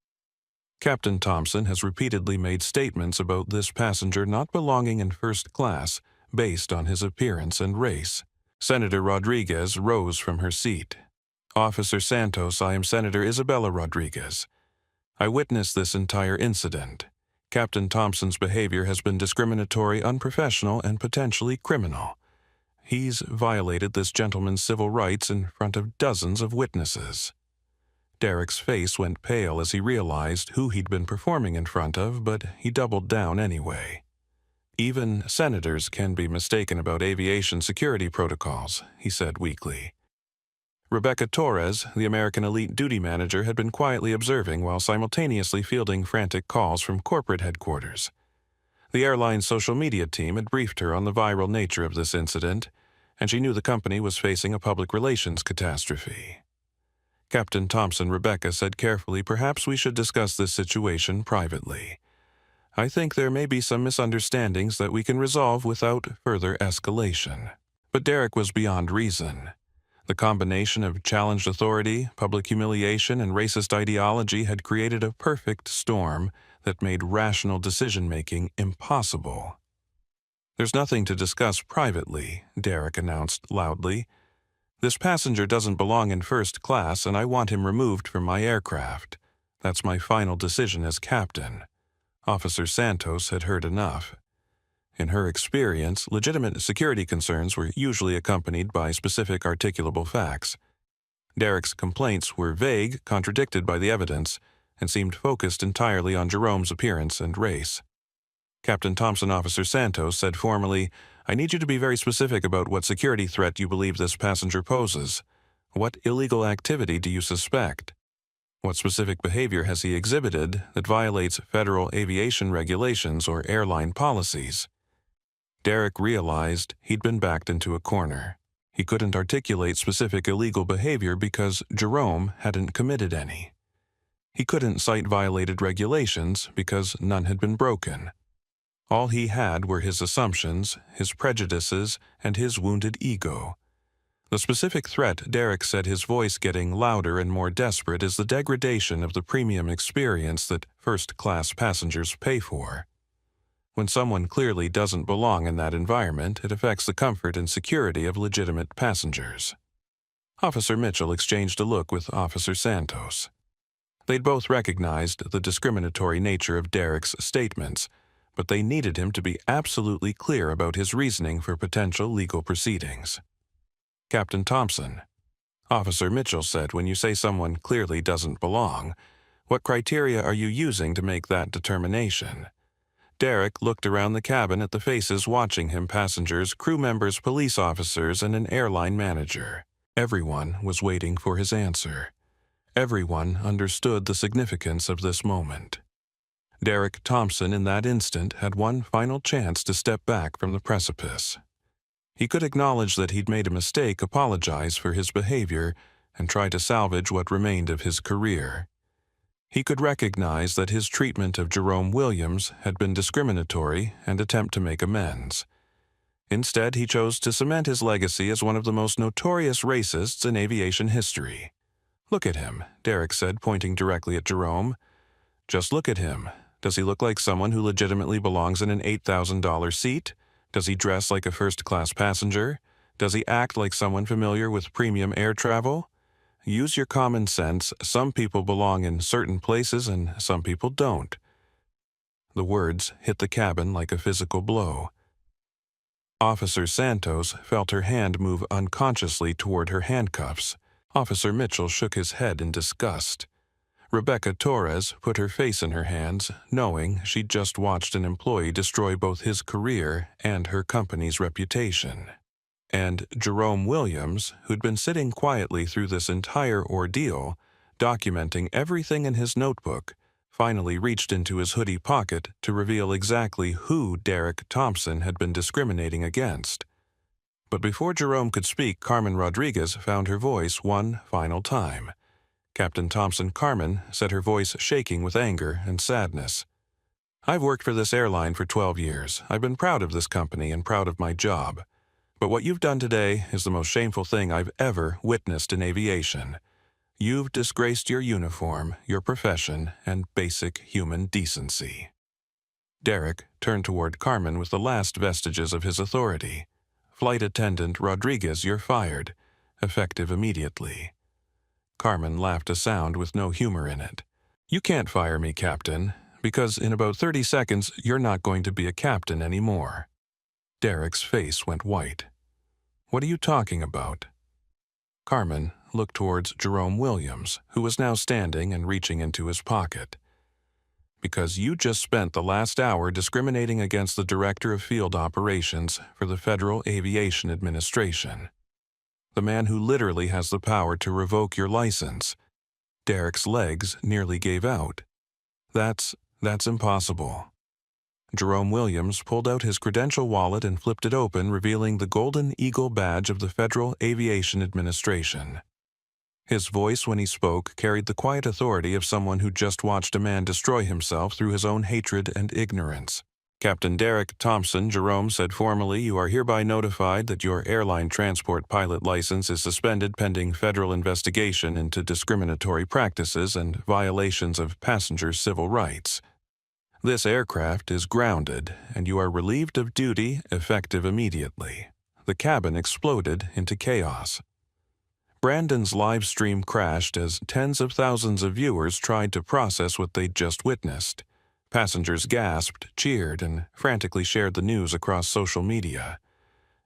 Captain Thompson has repeatedly made statements about this passenger not belonging in first class based on his appearance and race. Senator Rodriguez rose from her seat. Officer Santos, I am Senator Isabella Rodriguez. I witnessed this entire incident. Captain Thompson's behavior has been discriminatory, unprofessional, and potentially criminal. He's violated this gentleman's civil rights in front of dozens of witnesses. Derek's face went pale as he realized who he'd been performing in front of, but he doubled down anyway. Even senators can be mistaken about aviation security protocols, he said weakly. Rebecca Torres, the American Elite duty manager, had been quietly observing while simultaneously fielding frantic calls from corporate headquarters. The airline's social media team had briefed her on the viral nature of this incident, and she knew the company was facing a public relations catastrophe. Captain Thompson, Rebecca said carefully, perhaps we should discuss this situation privately. I think there may be some misunderstandings that we can resolve without further escalation. But Derek was beyond reason. The combination of challenged authority, public humiliation, and racist ideology had created a perfect storm that made rational decision-making impossible. There's nothing to discuss privately, Derek announced loudly. This passenger doesn't belong in first class, and I want him removed from my aircraft. That's my final decision as captain. Officer Santos had heard enough. In her experience, legitimate security concerns were usually accompanied by specific articulable facts. Derek's complaints were vague, contradicted by the evidence, and seemed focused entirely on Jerome's appearance and race. Captain Thompson, Officer Santos said formally, I need you to be very specific about what security threat you believe this passenger poses. What illegal activity do you suspect? What specific behavior has he exhibited that violates federal aviation regulations or airline policies? Derek realized he'd been backed into a corner. He couldn't articulate specific illegal behavior because Jerome hadn't committed any. He couldn't cite violated regulations because none had been broken. All he had were his assumptions, his prejudices, and his wounded ego. The specific threat, Derek said, his voice getting louder and more desperate, is the degradation of the premium experience that first-class passengers pay for. When someone clearly doesn't belong in that environment, it affects the comfort and security of legitimate passengers. Officer Mitchell exchanged a look with Officer Santos. They'd both recognized the discriminatory nature of Derek's statements, but they needed him to be absolutely clear about his reasoning for potential legal proceedings. "Captain Thompson," Officer Mitchell said, "when you say someone clearly doesn't belong, what criteria are you using to make that determination?" Derek looked around the cabin at the faces watching him: passengers, crew members, police officers, and an airline manager. Everyone was waiting for his answer. Everyone understood the significance of this moment. Derek Thompson, in that instant, had one final chance to step back from the precipice. He could acknowledge that he'd made a mistake, apologize for his behavior, and try to salvage what remained of his career. He could recognize that his treatment of Jerome Williams had been discriminatory and attempt to make amends. Instead, he chose to cement his legacy as one of the most notorious racists in aviation history. "Look at him," Derek said, pointing directly at Jerome. "Just look at him. Does he look like someone who legitimately belongs in an $8,000 seat? Does he dress like a first-class passenger? Does he act like someone familiar with premium air travel? Use your common sense. Some people belong in certain places and some people don't." The words hit the cabin like a physical blow. Officer Santos felt her hand move unconsciously toward her handcuffs. Officer Mitchell shook his head in disgust. Rebecca Torres put her face in her hands, knowing she'd just watched an employee destroy both his career and her company's reputation. And Jerome Williams, who'd been sitting quietly through this entire ordeal, documenting everything in his notebook, finally reached into his hoodie pocket to reveal exactly who Derek Thompson had been discriminating against. But before Jerome could speak, Carmen Rodriguez found her voice one final time. "Captain Thompson." Carmen said, her voice shaking with anger and sadness. "I've worked for this airline for 12 years. I've been proud of this company and proud of my job. But what you've done today is the most shameful thing I've ever witnessed in aviation. You've disgraced your uniform, your profession, and basic human decency." Derek turned toward Carmen with the last vestiges of his authority. "Flight Attendant Rodriguez, you're fired. Effective immediately." Carmen laughed a sound with no humor in it. "You can't fire me, Captain, because in about 30 seconds you're not going to be a captain anymore." Derek's face went white. "What are you talking about?" Carmen looked towards Jerome Williams, who was now standing and reaching into his pocket. "Because you just spent the last hour discriminating against the Director of Field Operations for the Federal Aviation Administration. The man who literally has the power to revoke your license." Derek's legs nearly gave out. That's impossible." Jerome Williams pulled out his credential wallet and flipped it open, revealing the Golden Eagle badge of the Federal Aviation Administration. His voice, when he spoke, carried the quiet authority of someone who just watched a man destroy himself through his own hatred and ignorance. "Captain Derek Thompson," Jerome said formally, "you are hereby notified that your airline transport pilot license is suspended pending federal investigation into discriminatory practices and violations of passengers' civil rights. This aircraft is grounded, and you are relieved of duty effective immediately." The cabin exploded into chaos. Brandon's live stream crashed as tens of thousands of viewers tried to process what they'd just witnessed. Passengers gasped, cheered, and frantically shared the news across social media.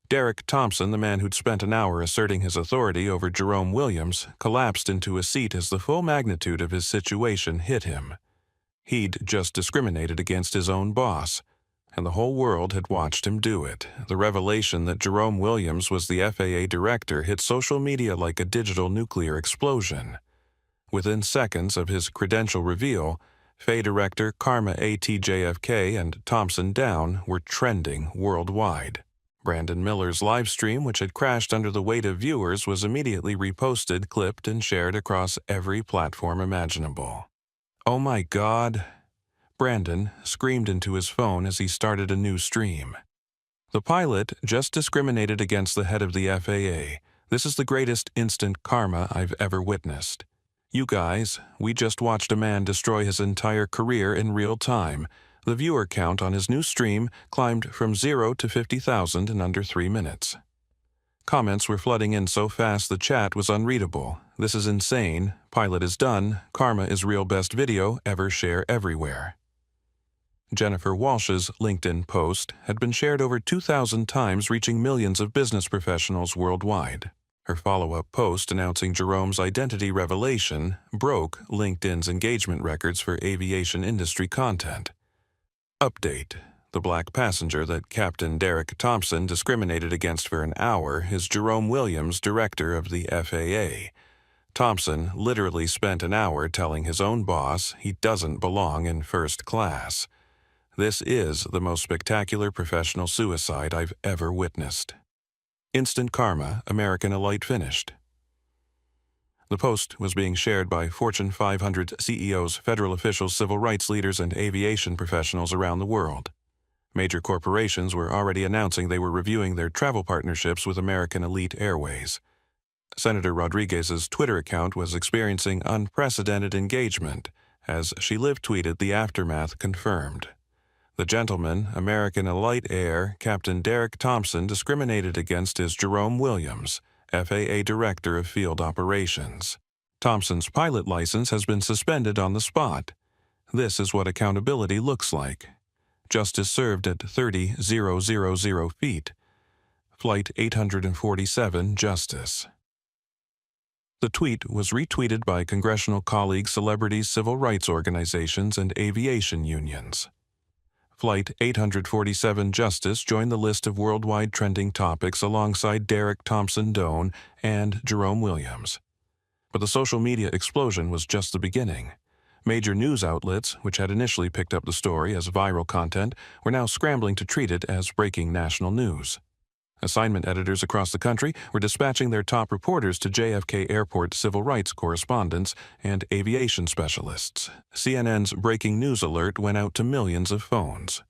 Derek Thompson, the man who'd spent an hour asserting his authority over Jerome Williams, collapsed into a seat as the full magnitude of his situation hit him. He'd just discriminated against his own boss, and the whole world had watched him do it. The revelation that Jerome Williams was the FAA director hit social media like a digital nuclear explosion. Within seconds of his credential reveal, FAA Director Karma ATJFK and Thompson Down were trending worldwide. Brandon Miller's live stream, which had crashed under the weight of viewers, was immediately reposted, clipped, and shared across every platform imaginable. "Oh my God!" Brandon screamed into his phone as he started a new stream. "The pilot just discriminated against the head of the FAA. This is the greatest instant karma I've ever witnessed. You guys, we just watched a man destroy his entire career in real time. The viewer count on his new stream climbed from 0 to 50,000 in under 3 minutes." Comments were flooding in so fast the chat was unreadable. "This is insane. Pilot is done. Karma is real best video ever share everywhere." Jennifer Walsh's LinkedIn post had been shared over 2,000 times, reaching millions of business professionals worldwide. Her follow-up post announcing Jerome's identity revelation broke LinkedIn's engagement records for aviation industry content. Update: the black passenger that Captain Derek Thompson discriminated against for an hour is Jerome Williams, director of the FAA. Thompson literally spent an hour telling his own boss he doesn't belong in first class. This is the most spectacular professional suicide I've ever witnessed. Instant karma, American Elite finished. The post was being shared by Fortune 500 CEOs, federal officials, civil rights leaders, and aviation professionals around the world. Major corporations were already announcing they were reviewing their travel partnerships with American Elite Airways. Senator Rodriguez's Twitter account was experiencing unprecedented engagement, as she live-tweeted the aftermath confirmed. The gentleman, American Elite Air Captain Derek Thompson, discriminated against is Jerome Williams, FAA Director of Field Operations. Thompson's pilot license has been suspended on the spot. This is what accountability looks like. Justice served at 30,000 feet. Flight 847 Justice. The tweet was retweeted by congressional colleagues, celebrities, civil rights organizations, and aviation unions. Flight 847 Justice joined the list of worldwide trending topics alongside Derek Thompson Doan and Jerome Williams. But the social media explosion was just the beginning. Major news outlets, which had initially picked up the story as viral content, were now scrambling to treat it as breaking national news. Assignment editors across the country were dispatching their top reporters to JFK Airport civil rights correspondents and aviation specialists. CNN's breaking news alert went out to millions of phones.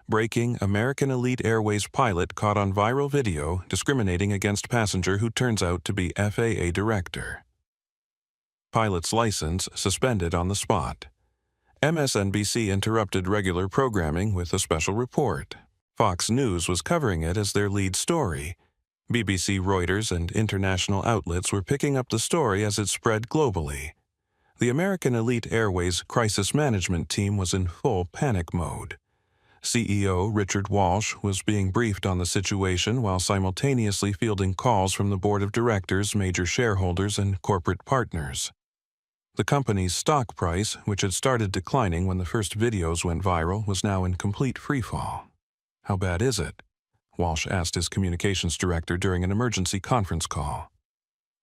Breaking: American Elite Airways pilot caught on viral video discriminating against passenger who turns out to be FAA director. Pilot's license suspended on the spot. MSNBC interrupted regular programming with a special report. Fox News was covering it as their lead story. BBC, Reuters, and international outlets were picking up the story as it spread globally. The American Elite Airways crisis management team was in full panic mode. CEO Richard Walsh was being briefed on the situation while simultaneously fielding calls from the board of directors, major shareholders, and corporate partners. The company's stock price, which had started declining when the first videos went viral, was now in complete freefall. "How bad is it?" Walsh asked his communications director during an emergency conference call.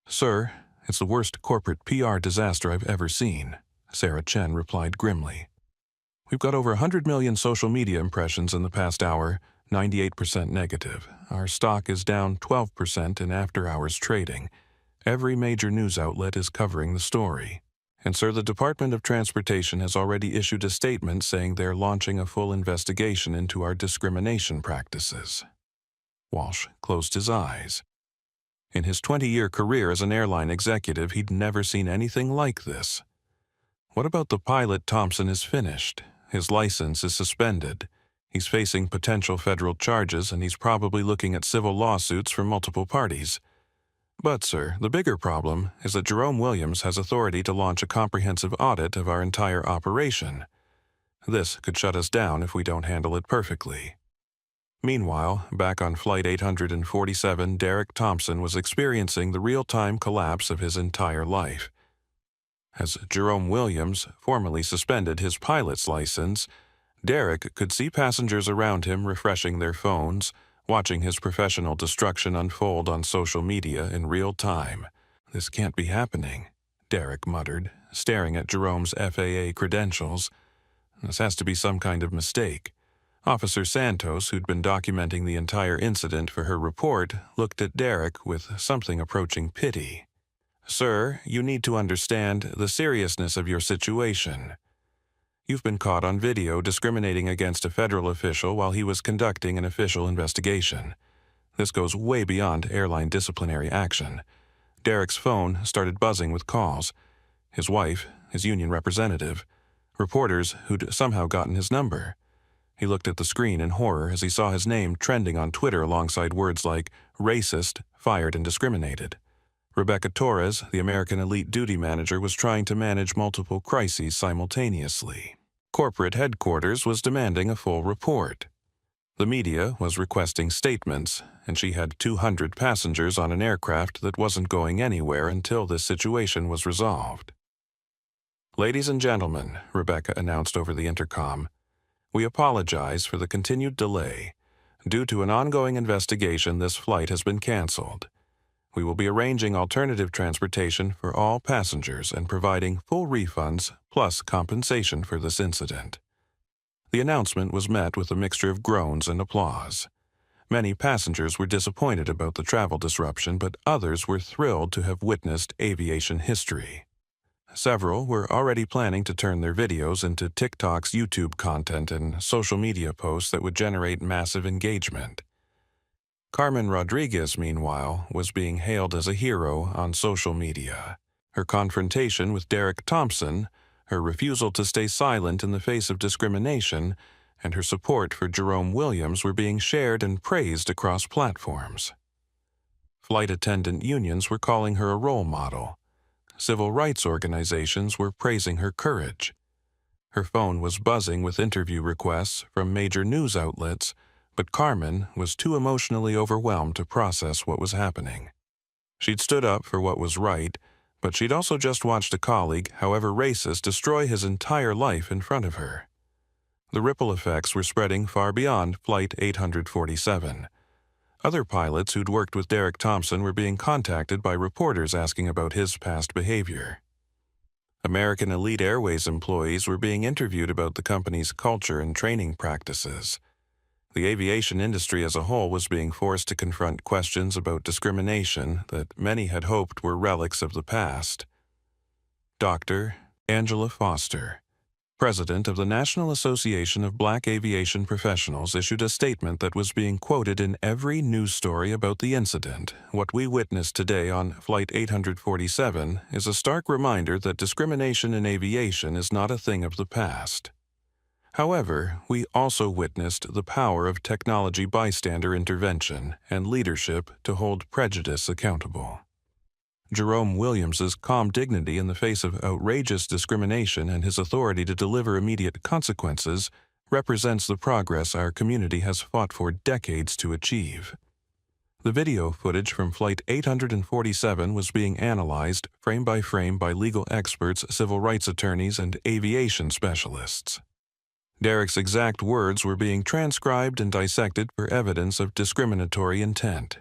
"Sir, it's the worst corporate PR disaster I've ever seen," Sarah Chen replied grimly. "We've got over 100 million social media impressions in the past hour, 98% negative. Our stock is down 12% in after-hours trading. Every major news outlet is covering the story. And sir, the Department of Transportation has already issued a statement saying they're launching a full investigation into our discrimination practices." Walsh closed his eyes. In his 20-year career as an airline executive, he'd never seen anything like this. What about the pilot? Thompson is finished. His license is suspended. He's facing potential federal charges, and he's probably looking at civil lawsuits from multiple parties. But, sir, the bigger problem is that Jerome Williams has authority to launch a comprehensive audit of our entire operation. This could shut us down if we don't handle it perfectly. Meanwhile, back on Flight 847, Derek Thompson was experiencing the real-time collapse of his entire life. As Jerome Williams formally suspended his pilot's license, Derek could see passengers around him refreshing their phones, watching his professional destruction unfold on social media in real time. "This can't be happening," Derek muttered, staring at Jerome's FAA credentials. "This has to be some kind of mistake." Officer Santos, who'd been documenting the entire incident for her report, looked at Derek with something approaching pity. "Sir, you need to understand the seriousness of your situation. You've been caught on video discriminating against a federal official while he was conducting an official investigation. This goes way beyond airline disciplinary action." Derek's phone started buzzing with calls. His wife, his union representative, reporters who'd somehow gotten his number. He looked at the screen in horror as he saw his name trending on Twitter alongside words like racist, fired and discriminated. Rebecca Torres, the American Elite duty manager, was trying to manage multiple crises simultaneously. Corporate headquarters was demanding a full report. The media was requesting statements, and she had 200 passengers on an aircraft that wasn't going anywhere until this situation was resolved. "Ladies and gentlemen," Rebecca announced over the intercom, "we apologize for the continued delay. Due to an ongoing investigation, this flight has been canceled. We will be arranging alternative transportation for all passengers and providing full refunds plus compensation for this incident." The announcement was met with a mixture of groans and applause. Many passengers were disappointed about the travel disruption, but others were thrilled to have witnessed aviation history. Several were already planning to turn their videos into TikTok's YouTube content and social media posts that would generate massive engagement. Carmen Rodriguez, meanwhile, was being hailed as a hero on social media. Her confrontation with Derek Thompson, her refusal to stay silent in the face of discrimination, and her support for Jerome Williams were being shared and praised across platforms. Flight attendant unions were calling her a role model. Civil rights organizations were praising her courage. Her phone was buzzing with interview requests from major news outlets, but Carmen was too emotionally overwhelmed to process what was happening. She'd stood up for what was right, but she'd also just watched a colleague, however racist, destroy his entire life in front of her. The ripple effects were spreading far beyond Flight 847. Other pilots who'd worked with Derek Thompson were being contacted by reporters asking about his past behavior. American Elite Airways employees were being interviewed about the company's culture and training practices. The aviation industry as a whole was being forced to confront questions about discrimination that many had hoped were relics of the past. Dr. Angela Foster, president of the National Association of Black Aviation Professionals, issued a statement that was being quoted in every news story about the incident. "What we witnessed today on Flight 847 is a stark reminder that discrimination in aviation is not a thing of the past. However, we also witnessed the power of technology bystander intervention and leadership to hold prejudice accountable." Jerome Williams's calm dignity in the face of outrageous discrimination and his authority to deliver immediate consequences represents the progress our community has fought for decades to achieve. The video footage from Flight 847 was being analyzed frame by legal experts, civil rights attorneys, and aviation specialists. Derek's exact words were being transcribed and dissected for evidence of discriminatory intent.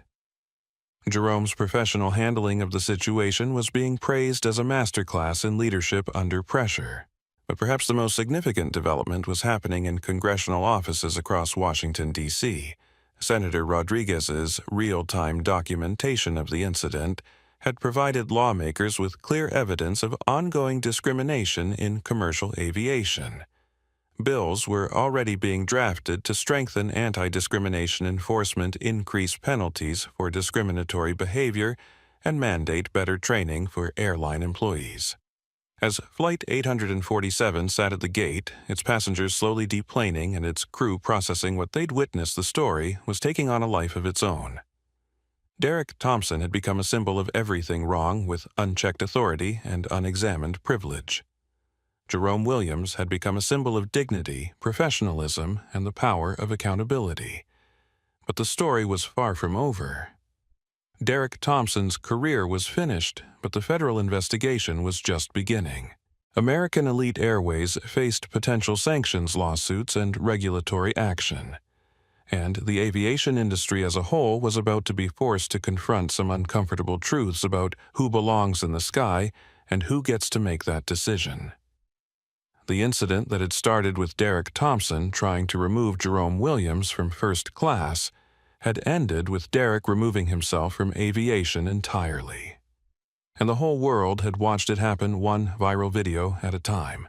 Jerome's professional handling of the situation was being praised as a masterclass in leadership under pressure. But perhaps the most significant development was happening in congressional offices across Washington, D.C. Senator Rodriguez's real-time documentation of the incident had provided lawmakers with clear evidence of ongoing discrimination in commercial aviation. Bills were already being drafted to strengthen anti-discrimination enforcement, increase penalties for discriminatory behavior, and mandate better training for airline employees. As Flight 847 sat at the gate, its passengers slowly deplaning and its crew processing what they'd witnessed, the story was taking on a life of its own. Derek Thompson had become a symbol of everything wrong with unchecked authority and unexamined privilege. Jerome Williams had become a symbol of dignity, professionalism, and the power of accountability. But the story was far from over. Derek Thompson's career was finished, but the federal investigation was just beginning. American Elite Airways faced potential sanctions lawsuits and regulatory action. And the aviation industry as a whole was about to be forced to confront some uncomfortable truths about who belongs in the sky and who gets to make that decision. The incident that had started with Derek Thompson trying to remove Jerome Williams from first class had ended with Derek removing himself from aviation entirely. And the whole world had watched it happen one viral video at a time.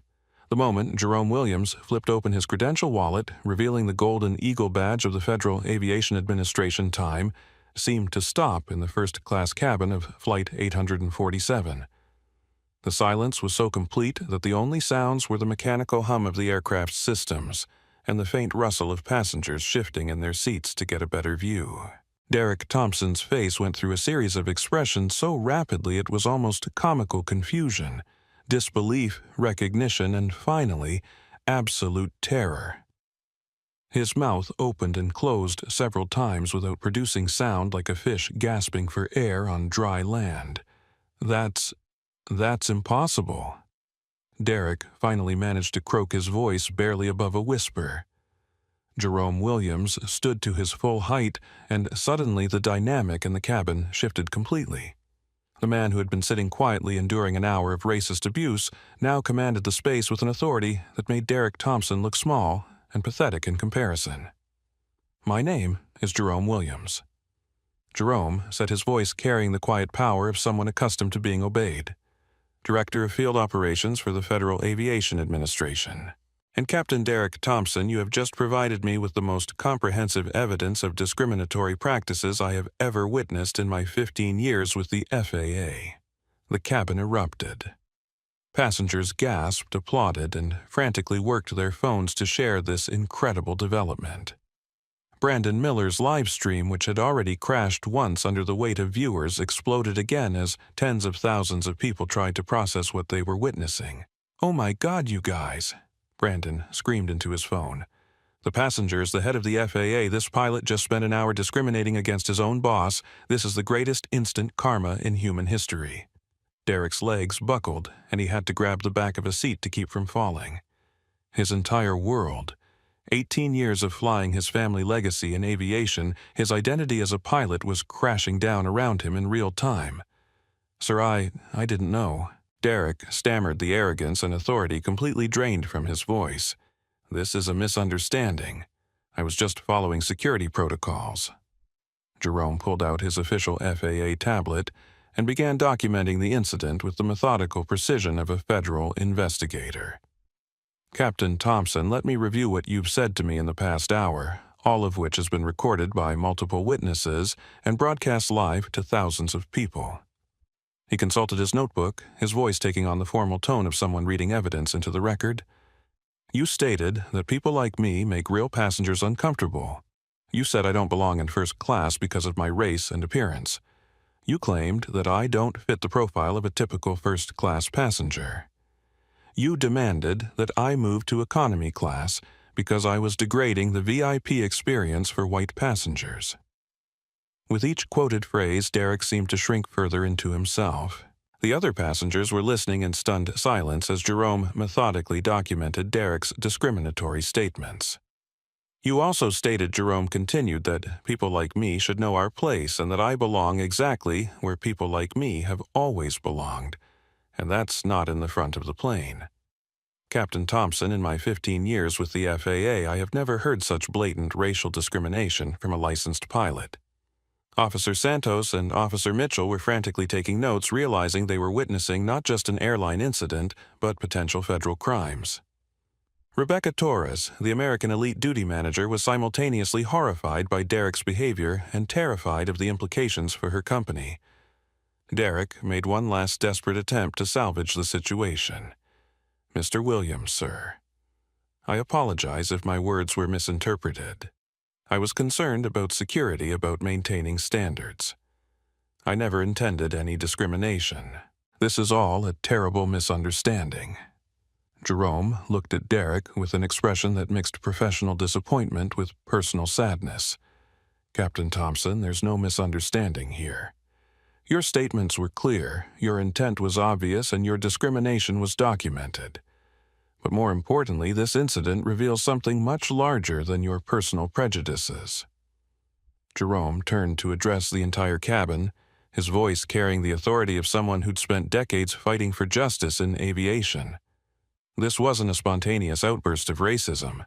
The moment Jerome Williams flipped open his credential wallet, revealing the Golden Eagle badge of the Federal Aviation Administration, time seemed to stop in the first-class cabin of Flight 847. The silence was so complete that the only sounds were the mechanical hum of the aircraft's systems and the faint rustle of passengers shifting in their seats to get a better view. Derek Thompson's face went through a series of expressions so rapidly it was almost comical confusion, disbelief, recognition, and finally, absolute terror. His mouth opened and closed several times without producing sound, like a fish gasping for air on dry land. That's impossible. Derek finally managed to croak his voice barely above a whisper. Jerome Williams stood to his full height, and suddenly the dynamic in the cabin shifted completely. The man who had been sitting quietly enduring an hour of racist abuse now commanded the space with an authority that made Derek Thompson look small and pathetic in comparison. "My name is Jerome Williams." Jerome said, his voice carrying the quiet power of someone accustomed to being obeyed. "Director of Field Operations for the Federal Aviation Administration. And Captain Derek Thompson, you have just provided me with the most comprehensive evidence of discriminatory practices I have ever witnessed in my 15 years with the FAA." The cabin erupted. Passengers gasped, applauded, and frantically worked their phones to share this incredible development. Brandon Miller's live stream, which had already crashed once under the weight of viewers, exploded again as tens of thousands of people tried to process what they were witnessing. "Oh my God, you guys!" Brandon screamed into his phone. "The passengers, the head of the FAA, this pilot just spent an hour discriminating against his own boss. This is the greatest instant karma in human history." Derek's legs buckled, and he had to grab the back of a seat to keep from falling. His entire world, 18 years of flying his family legacy in aviation, his identity as a pilot was crashing down around him in real time. "Sir, I didn't know." Derek stammered, the arrogance and authority completely drained from his voice. "This is a misunderstanding. I was just following security protocols." Jerome pulled out his official FAA tablet and began documenting the incident with the methodical precision of a federal investigator. "Captain Thompson, let me review what you've said to me in the past hour, all of which has been recorded by multiple witnesses and broadcast live to thousands of people." He consulted his notebook, his voice taking on the formal tone of someone reading evidence into the record. "You stated that people like me make real passengers uncomfortable. You said I don't belong in first class because of my race and appearance. You claimed that I don't fit the profile of a typical first-class passenger. You demanded that I move to economy class because I was degrading the VIP experience for white passengers." With each quoted phrase, Derek seemed to shrink further into himself. The other passengers were listening in stunned silence as Jerome methodically documented Derek's discriminatory statements. "You also stated," Jerome continued, "that people like me should know our place and that I belong exactly where people like me have always belonged, and that's not in the front of the plane. Captain Thompson, in my 15 years with the FAA, I have never heard such blatant racial discrimination from a licensed pilot." Officer Santos and Officer Mitchell were frantically taking notes, realizing they were witnessing not just an airline incident, but potential federal crimes. Rebecca Torres, the American Elite Duty Manager, was simultaneously horrified by Derek's behavior and terrified of the implications for her company. Derek made one last desperate attempt to salvage the situation. "Mr. Williams, sir, I apologize if my words were misinterpreted. I was concerned about security, about maintaining standards. I never intended any discrimination. This is all a terrible misunderstanding." Jerome looked at Derek with an expression that mixed professional disappointment with personal sadness. "Captain Thompson, there's no misunderstanding here. Your statements were clear, your intent was obvious, and your discrimination was documented. But more importantly, this incident reveals something much larger than your personal prejudices." Jerome turned to address the entire cabin, his voice carrying the authority of someone who'd spent decades fighting for justice in aviation. This wasn't a spontaneous outburst of racism.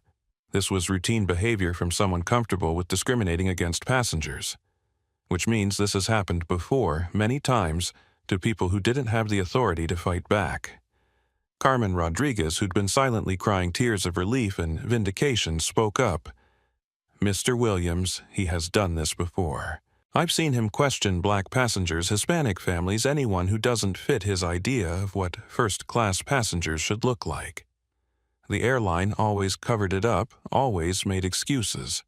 This was routine behavior from someone comfortable with discriminating against passengers. Which means this has happened before, many times, to people who didn't have the authority to fight back. Carmen Rodriguez, who'd been silently crying tears of relief and vindication, spoke up. "Mr. Williams, he has done this before. I've seen him question black passengers, Hispanic families, anyone who doesn't fit his idea of what first-class passengers should look like. The airline always covered it up, always made excuses.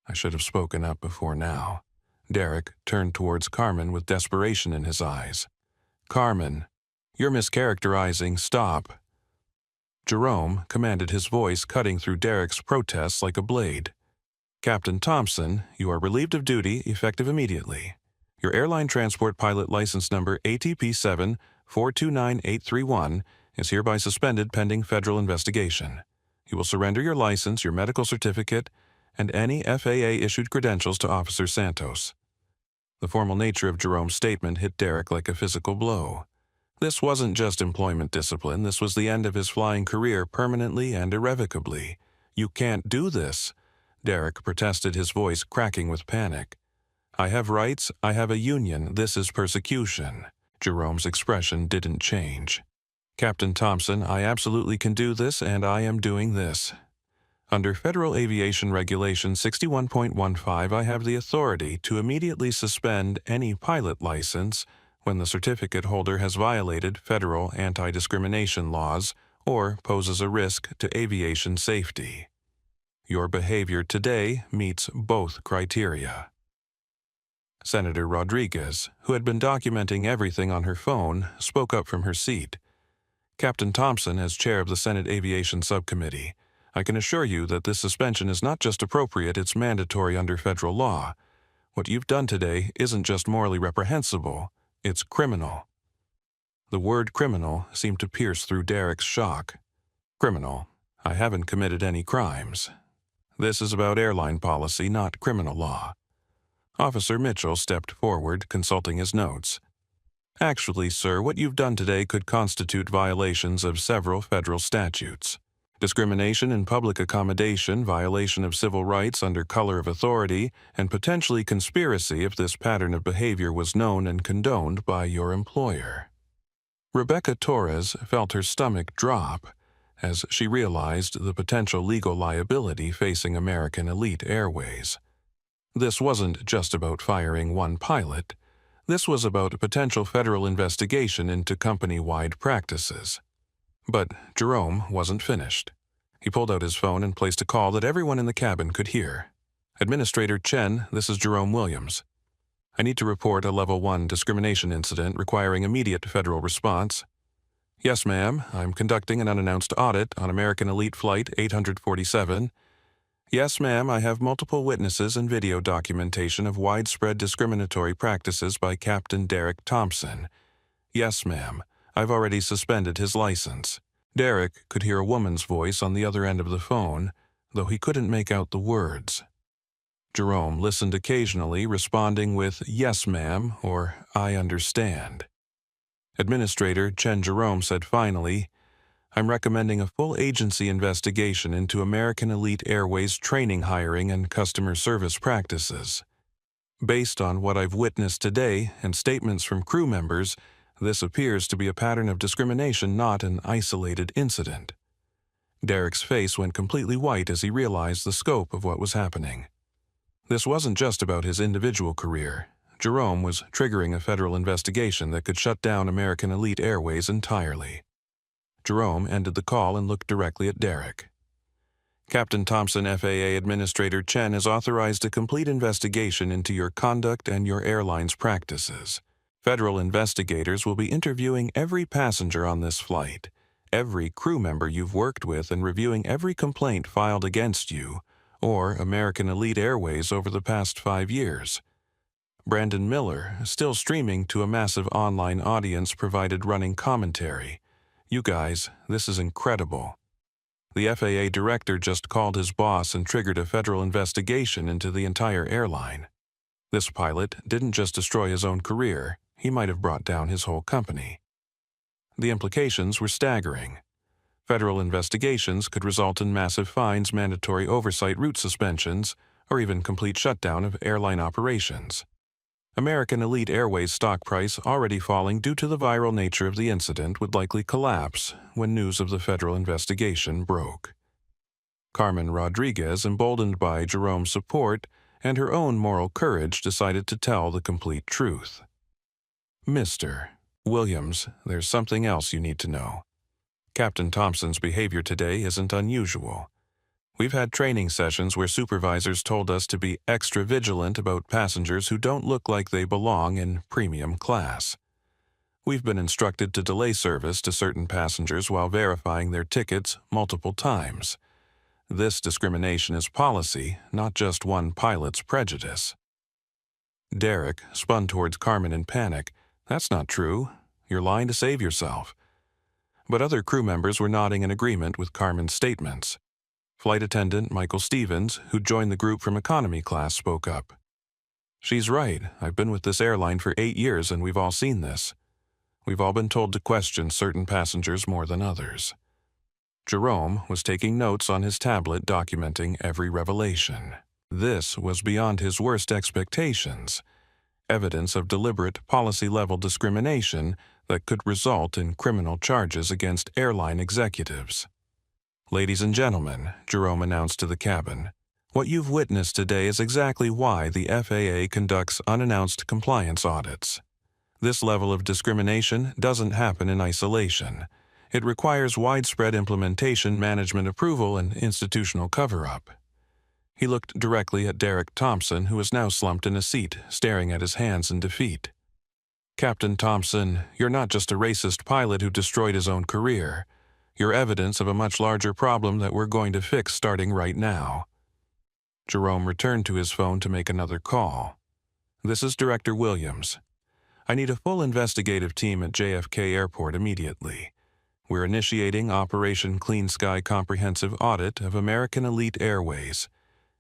I should have spoken up before now. Derek turned towards Carmen with desperation in his eyes. "Carmen, you're mischaracterizing. Stop." Jerome commanded, his voice cutting through Derek's protests like a blade. "Captain Thompson, you are relieved of duty, effective immediately. Your airline transport pilot license number ATP7429831 is hereby suspended pending federal investigation. You will surrender your license, your medical certificate, and any FAA-issued credentials to Officer Santos." The formal nature of Jerome's statement hit Derek like a physical blow. This wasn't just employment discipline, this was the end of his flying career permanently and irrevocably. "You can't do this," Derek protested, his voice cracking with panic. "I have rights, I have a union, this is persecution." Jerome's expression didn't change. "Captain Thompson, I absolutely can do this, and I am doing this. Under Federal Aviation Regulation 61.15, I have the authority to immediately suspend any pilot license when the certificate holder has violated federal anti-discrimination laws or poses a risk to aviation safety. Your behavior today meets both criteria." Senator Rodriguez, who had been documenting everything on her phone, spoke up from her seat. "Captain Thompson, as chair of the Senate Aviation Subcommittee, I can assure you that this suspension is not just appropriate, it's mandatory under federal law. What you've done today isn't just morally reprehensible, it's criminal." The word criminal seemed to pierce through Derek's shock. "Criminal? I haven't committed any crimes. This is about airline policy, not criminal law." Officer Mitchell stepped forward, consulting his notes. "Actually, sir, what you've done today could constitute violations of several federal statutes. Discrimination in public accommodation, violation of civil rights under color of authority, and potentially conspiracy if this pattern of behavior was known and condoned by your employer." Rebecca Torres felt her stomach drop as she realized the potential legal liability facing American Elite Airways. This wasn't just about firing one pilot. This was about a potential federal investigation into company-wide practices. But Jerome wasn't finished. He pulled out his phone and placed a call that everyone in the cabin could hear. "Administrator Chen, this is Jerome Williams. I need to report a Level 1 discrimination incident requiring immediate federal response." "Yes, ma'am. I'm conducting an unannounced audit on American Elite Flight 847. "Yes, ma'am. I have multiple witnesses and video documentation of widespread discriminatory practices by Captain Derek Thompson. "Yes, ma'am. I've already suspended his license." Derek could hear a woman's voice on the other end of the phone, though he couldn't make out the words. Jerome listened occasionally, responding with "Yes, ma'am," or "I understand." Administrator Chen Jerome said finally, "I'm recommending a full agency investigation into American Elite Airways training, hiring, and customer service practices. Based on what I've witnessed today and statements from crew members, this appears to be a pattern of discrimination, not an isolated incident." Derek's face went completely white as he realized the scope of what was happening. This wasn't just about his individual career. Jerome was triggering a federal investigation that could shut down American Elite Airways entirely. Jerome ended the call and looked directly at Derek. "Captain Thompson, FAA Administrator Chen has authorized a complete investigation into your conduct and your airline's practices. Federal investigators will be interviewing every passenger on this flight, every crew member you've worked with, and reviewing every complaint filed against you or American Elite Airways over the past 5 years. Brandon Miller, still streaming to a massive online audience, provided running commentary. You guys, this is incredible. The FAA director just called his boss and triggered a federal investigation into the entire airline. This pilot didn't just destroy his own career, he might have brought down his whole company." The implications were staggering. Federal investigations could result in massive fines, mandatory oversight, route suspensions, or even complete shutdown of airline operations. American Elite Airways' stock price, already falling due to the viral nature of the incident, would likely collapse when news of the federal investigation broke. Carmen Rodriguez, emboldened by Jerome's support and her own moral courage, decided to tell the complete truth. "Mr. Williams, there's something else you need to know. Captain Thompson's behavior today isn't unusual. We've had training sessions where supervisors told us to be extra vigilant about passengers who don't look like they belong in premium class. We've been instructed to delay service to certain passengers while verifying their tickets multiple times. This discrimination is policy, not just one pilot's prejudice. Derek spun towards Carmen in panic. That's not true. You're lying to save yourself. But other crew members were nodding in agreement with Carmen's statements. Flight attendant Michael Stevens, who joined the group from economy class, spoke up. She's right. I've been with this airline for 8 years and we've all seen this. We've all been told to question certain passengers more than others. Jerome was taking notes on his tablet documenting every revelation. This was beyond his worst expectations, evidence of deliberate policy-level discrimination that could result in criminal charges against airline executives. Ladies and gentlemen, Jerome announced to the cabin, what you've witnessed today is exactly why the FAA conducts unannounced compliance audits. This level of discrimination doesn't happen in isolation. It requires widespread implementation, management approval, and institutional cover-up. He looked directly at Derek Thompson, who was now slumped in a seat, staring at his hands in defeat. Captain Thompson, you're not just a racist pilot who destroyed his own career. You're evidence of a much larger problem that we're going to fix starting right now. Jerome returned to his phone to make another call. This is Director Williams. I need a full investigative team at JFK Airport immediately. We're initiating Operation Clean Sky Comprehensive Audit of American Elite Airways.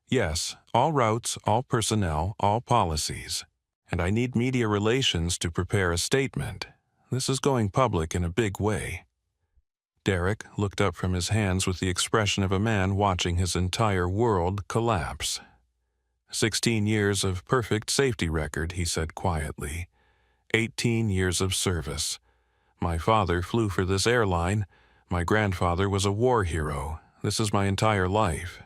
Yes, all routes, all personnel, all policies. And I need media relations to prepare a statement. This is going public in a big way. Derek looked up from his hands with the expression of a man watching his entire world collapse. 16 years of perfect safety record, he said quietly. 18 years of service. My father flew for this airline. My grandfather was a war hero. This is my entire life.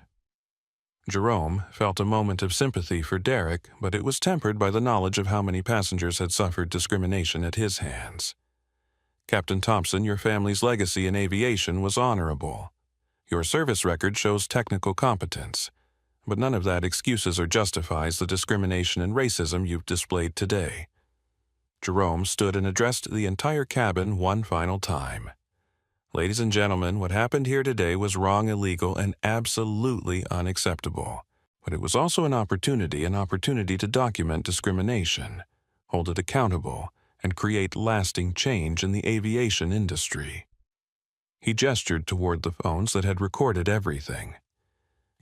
Jerome felt a moment of sympathy for Derek, but it was tempered by the knowledge of how many passengers had suffered discrimination at his hands. Captain Thompson, your family's legacy in aviation was honorable. Your service record shows technical competence, but none of that excuses or justifies the discrimination and racism you've displayed today. Jerome stood and addressed the entire cabin one final time. Ladies and gentlemen, what happened here today was wrong, illegal, and absolutely unacceptable. But it was also an opportunity to document discrimination, hold it accountable, and create lasting change in the aviation industry. He gestured toward the phones that had recorded everything.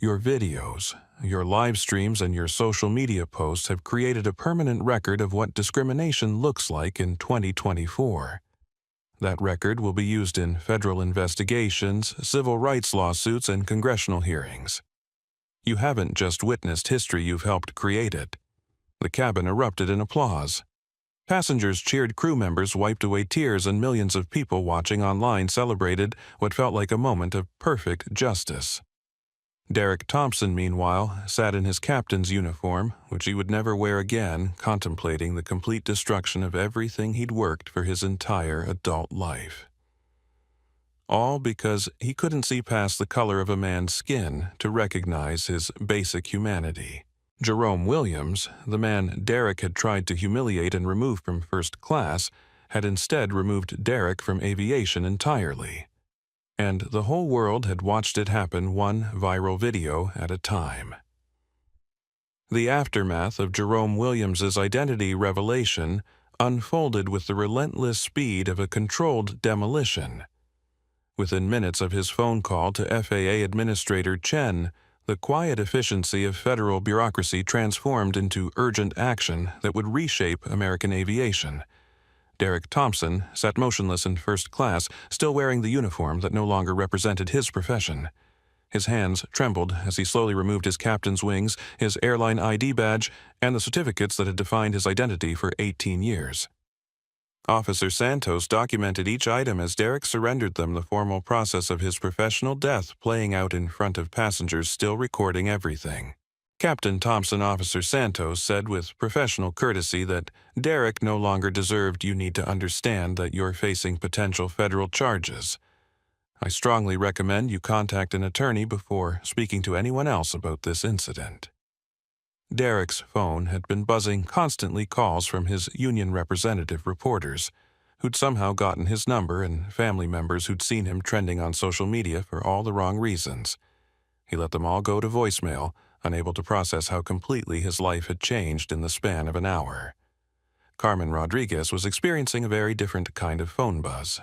Your videos, your live streams, and your social media posts have created a permanent record of what discrimination looks like in 2024. That record will be used in federal investigations, civil rights lawsuits, and congressional hearings. You haven't just witnessed history, you've helped create it. The cabin erupted in applause. Passengers cheered, crew members wiped away tears, and millions of people watching online celebrated what felt like a moment of perfect justice. Derek Thompson, meanwhile, sat in his captain's uniform, which he would never wear again, contemplating the complete destruction of everything he'd worked for his entire adult life. All because he couldn't see past the color of a man's skin to recognize his basic humanity. Jerome Williams, the man Derek had tried to humiliate and remove from first class, had instead removed Derek from aviation entirely. And the whole world had watched it happen, one viral video at a time. The aftermath of Jerome Williams's identity revelation unfolded with the relentless speed of a controlled demolition. Within minutes of his phone call to FAA Administrator Chen, the quiet efficiency of federal bureaucracy transformed into urgent action that would reshape American aviation. Derek Thompson sat motionless in first class, still wearing the uniform that no longer represented his profession. His hands trembled as he slowly removed his captain's wings, his airline ID badge, and the certificates that had defined his identity for 18 years. Officer Santos documented each item as Derek surrendered them, the formal process of his professional death playing out in front of passengers still recording everything. Captain Thompson, Officer Santos said with professional courtesy that Derek no longer deserved. You need to understand that you're facing potential federal charges. I strongly recommend you contact an attorney before speaking to anyone else about this incident. Derek's phone had been buzzing constantly calls from his union representative reporters, who'd somehow gotten his number, and family members who'd seen him trending on social media for all the wrong reasons. He let them all go to voicemail, unable to process how completely his life had changed in the span of an hour. Carmen Rodriguez was experiencing a very different kind of phone buzz.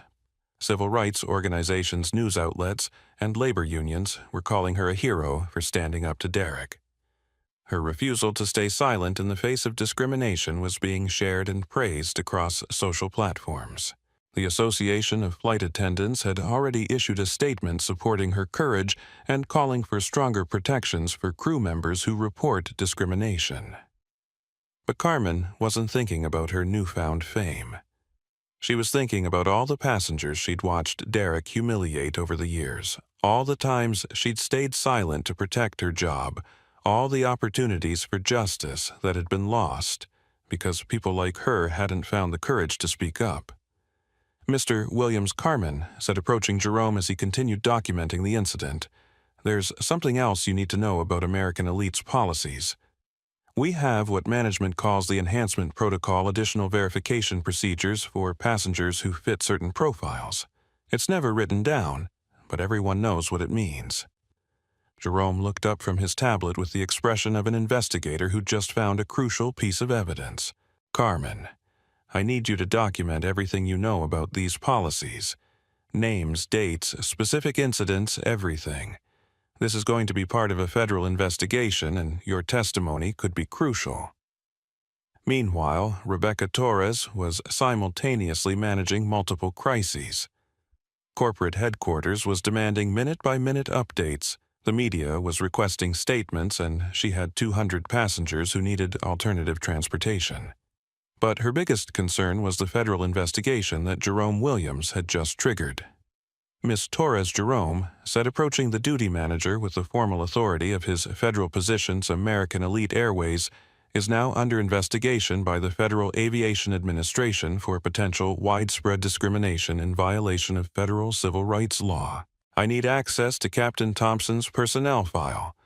Civil rights organizations, news outlets, and labor unions were calling her a hero for standing up to Derek. Her refusal to stay silent in the face of discrimination was being shared and praised across social platforms. The Association of Flight Attendants had already issued a statement supporting her courage and calling for stronger protections for crew members who report discrimination. But Carmen wasn't thinking about her newfound fame. She was thinking about all the passengers she'd watched Derek humiliate over the years, all the times she'd stayed silent to protect her job, all the opportunities for justice that had been lost because people like her hadn't found the courage to speak up. Mr. Williams Carmen said, approaching Jerome as he continued documenting the incident, "There's something else you need to know about American Elite's policies. We have what management calls the Enhancement Protocol additional verification procedures for passengers who fit certain profiles. It's never written down, but everyone knows what it means." Jerome looked up from his tablet with the expression of an investigator who just found a crucial piece of evidence. "Carmen, I need you to document everything you know about these policies. Names, dates, specific incidents, everything. This is going to be part of a federal investigation, and your testimony could be crucial." Meanwhile, Rebecca Torres was simultaneously managing multiple crises. Corporate headquarters was demanding minute-by-minute updates, the media was requesting statements, and she had 200 passengers who needed alternative transportation. But her biggest concern was the federal investigation that Jerome Williams had just triggered. Miss Torres Jerome said, approaching the duty manager with the formal authority of his federal positions, American Elite Airways is now under investigation by the Federal Aviation Administration for potential widespread discrimination in violation of federal civil rights law. I need access to Captain Thompson's personnel file,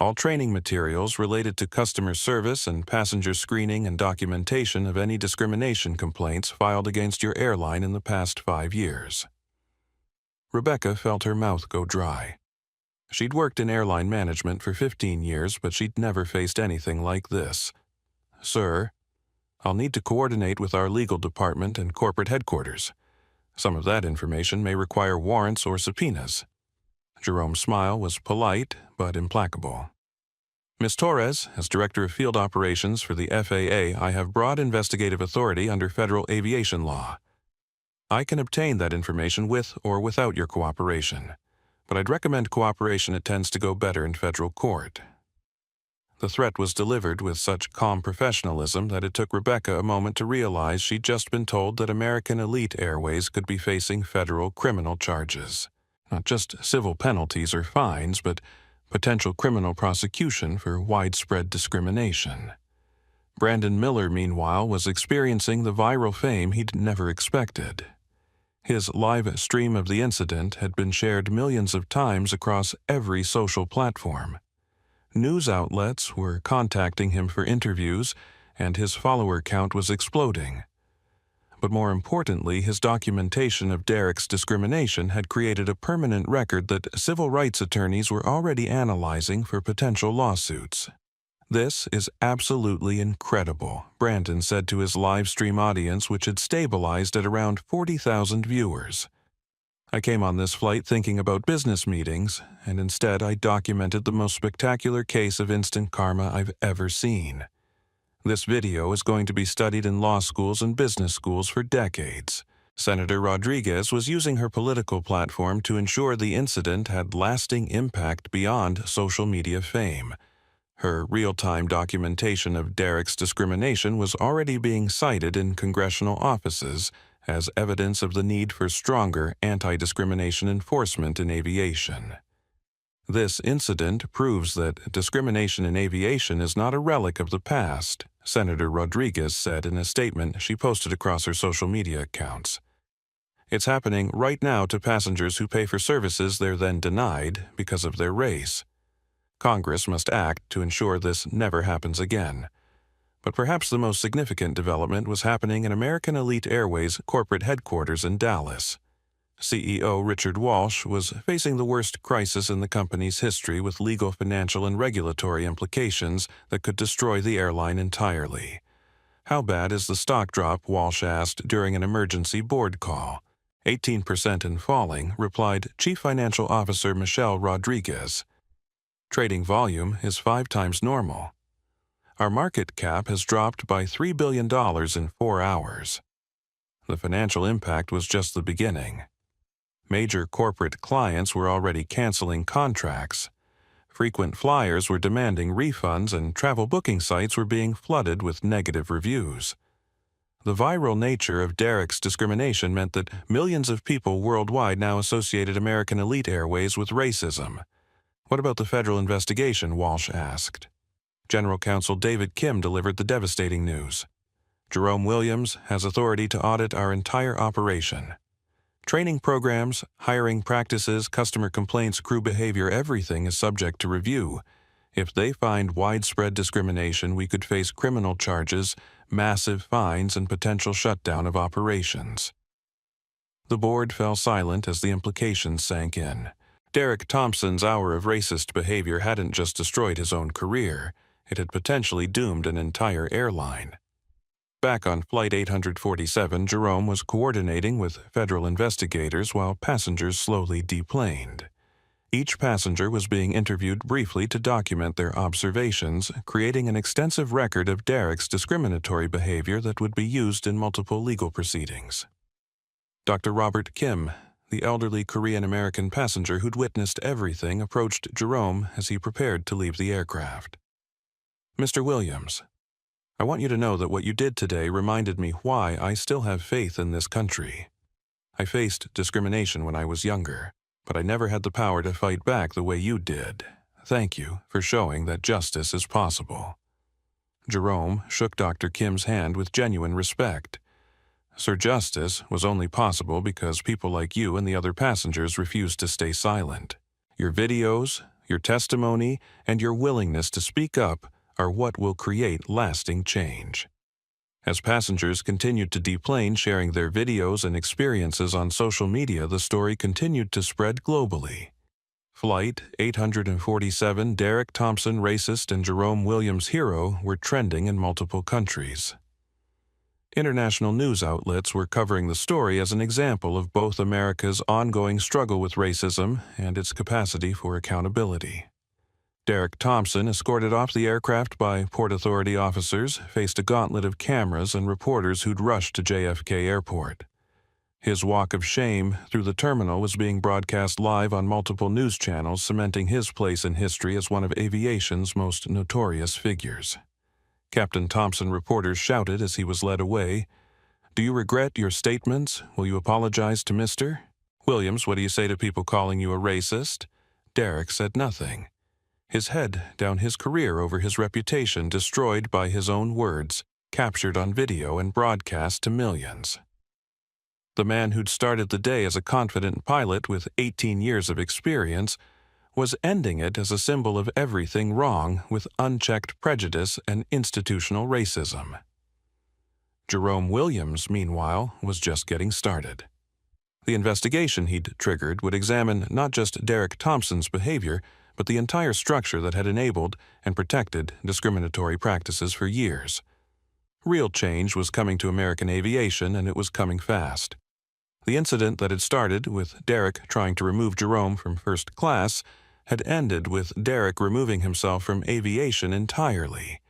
all training materials related to customer service and passenger screening, and documentation of any discrimination complaints filed against your airline in the past 5 years. Rebecca felt her mouth go dry. She'd worked in airline management for 15 years, but she'd never faced anything like this. "Sir, I'll need to coordinate with our legal department and corporate headquarters. Some of that information may require warrants or subpoenas." Jerome's smile was polite but implacable. "Ms. Torres, as Director of Field Operations for the FAA, I have broad investigative authority under federal aviation law. I can obtain that information with or without your cooperation, but I'd recommend cooperation. It tends to go better in federal court." The threat was delivered with such calm professionalism that it took Rebecca a moment to realize she'd just been told that American Elite Airways could be facing federal criminal charges. Not just civil penalties or fines, but potential criminal prosecution for widespread discrimination. Brandon Miller, meanwhile, was experiencing the viral fame he'd never expected. His live stream of the incident had been shared millions of times across every social platform. News outlets were contacting him for interviews, and his follower count was exploding. But more importantly, his documentation of Derek's discrimination had created a permanent record that civil rights attorneys were already analyzing for potential lawsuits. "This is absolutely incredible," Brandon said to his live stream audience, which had stabilized at around 40,000 viewers. "I came on this flight thinking about business meetings, and instead I documented the most spectacular case of instant karma I've ever seen. This video is going to be studied in law schools and business schools for decades." Senator Rodriguez was using her political platform to ensure the incident had lasting impact beyond social media fame. Her real-time documentation of Derek's discrimination was already being cited in congressional offices as evidence of the need for stronger anti-discrimination enforcement in aviation. "This incident proves that discrimination in aviation is not a relic of the past," Senator Rodriguez said in a statement she posted across her social media accounts. It's happening right now to passengers who pay for services they're then denied because of their race. Congress must act to ensure this never happens again. But perhaps the most significant development was happening in American Elite Airways' corporate headquarters in Dallas. CEO Richard Walsh was facing the worst crisis in the company's history, with legal, financial, and regulatory implications that could destroy the airline entirely. "How bad is the stock drop?" Walsh asked during an emergency board call. 18% and falling, replied Chief Financial Officer Michelle Rodriguez. "Trading volume is 5 times normal. Our market cap has dropped by $3 billion in 4 hours." The financial impact was just the beginning. Major corporate clients were already canceling contracts. Frequent flyers were demanding refunds, and travel booking sites were being flooded with negative reviews. The viral nature of Derek's discrimination meant that millions of people worldwide now associated American Elite Airways with racism. "What about the federal investigation?" Walsh asked. General Counsel David Kim delivered the devastating news. "Jerome Williams has authority to audit our entire operation. Training programs, hiring practices, customer complaints, crew behavior, everything is subject to review. If they find widespread discrimination, we could face criminal charges, massive fines, and potential shutdown of operations." The board fell silent as the implications sank in. Derek Thompson's hour of racist behavior hadn't just destroyed his own career, it had potentially doomed an entire airline. Back on Flight 847, Jerome was coordinating with federal investigators while passengers slowly deplaned. Each passenger was being interviewed briefly to document their observations, creating an extensive record of Derek's discriminatory behavior that would be used in multiple legal proceedings. Dr. Robert Kim, the elderly Korean-American passenger who'd witnessed everything, approached Jerome as he prepared to leave the aircraft. "Mr. Williams, I want you to know that what you did today reminded me why I still have faith in this country. I faced discrimination when I was younger, but I never had the power to fight back the way you did. Thank you for showing that justice is possible." Jerome shook Dr. Kim's hand with genuine respect. "Sir, justice was only possible because people like you and the other passengers refused to stay silent. Your videos, your testimony, and your willingness to speak up are what will create lasting change." As passengers continued to deplane, sharing their videos and experiences on social media, the story continued to spread globally. Flight 847, Derek Thompson racist and Jerome Williams hero were trending in multiple countries. International news outlets were covering the story as an example of both America's ongoing struggle with racism and its capacity for accountability. Derek Thompson, escorted off the aircraft by Port Authority officers, faced a gauntlet of cameras and reporters who'd rushed to JFK Airport. His walk of shame through the terminal was being broadcast live on multiple news channels, cementing his place in history as one of aviation's most notorious figures. Captain Thompson, reporters shouted as he was led away. "Do you regret your statements? Will you apologize to Mr. Williams? What do you say to people calling you a racist?" Derek said nothing. His head down his career over his reputation, destroyed by his own words, captured on video and broadcast to millions. The man who'd started the day as a confident pilot with 18 years of experience was ending it as a symbol of everything wrong with unchecked prejudice and institutional racism. Jerome Williams, meanwhile, was just getting started. The investigation he'd triggered would examine not just Derek Thompson's behavior, but the entire structure that had enabled and protected discriminatory practices for years. Real change was coming to American aviation, and it was coming fast. The incident that had started with Derek trying to remove Jerome from first class had ended with Derek removing himself from aviation entirely.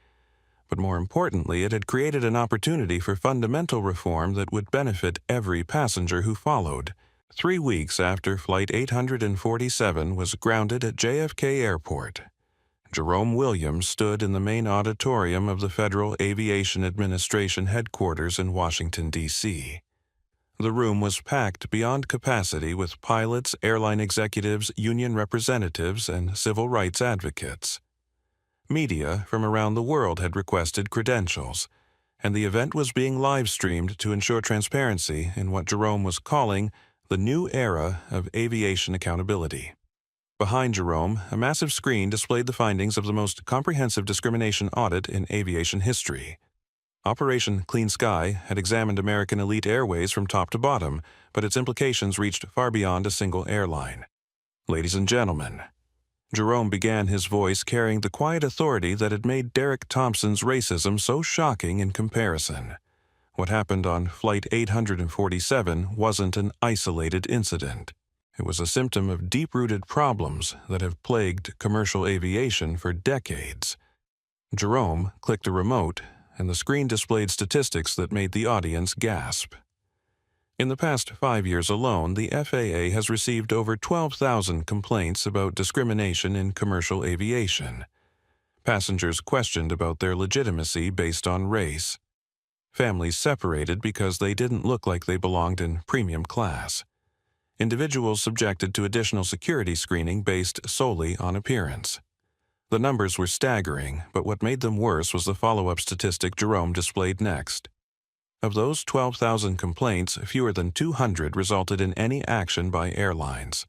But more importantly, it had created an opportunity for fundamental reform that would benefit every passenger who followed. 3 weeks after Flight 847 was grounded at JFK Airport, Jerome Williams stood in the main auditorium of the Federal Aviation Administration headquarters in Washington, D.C. The room was packed beyond capacity with pilots, airline executives, union representatives, and civil rights advocates. Media from around the world had requested credentials, and the event was being live-streamed to ensure transparency in what Jerome was calling the new era of aviation accountability. Behind Jerome, a massive screen displayed the findings of the most comprehensive discrimination audit in aviation history. Operation Clean Sky had examined American elite airways from top to bottom, but its implications reached far beyond a single airline. Ladies and gentlemen, Jerome began, his voice carrying the quiet authority that had made Derek Thompson's racism so shocking in comparison. What happened on Flight 847 wasn't an isolated incident. It was a symptom of deep-rooted problems that have plagued commercial aviation for decades. Jerome clicked a remote, and the screen displayed statistics that made the audience gasp. In the past 5 years alone, the FAA has received over 12,000 complaints about discrimination in commercial aviation. Passengers questioned about their legitimacy based on race. Families separated because they didn't look like they belonged in premium class. Individuals subjected to additional security screening based solely on appearance. The numbers were staggering, but what made them worse was the follow-up statistic Jerome displayed next. Of those 12,000 complaints, fewer than 200 resulted in any action by airlines.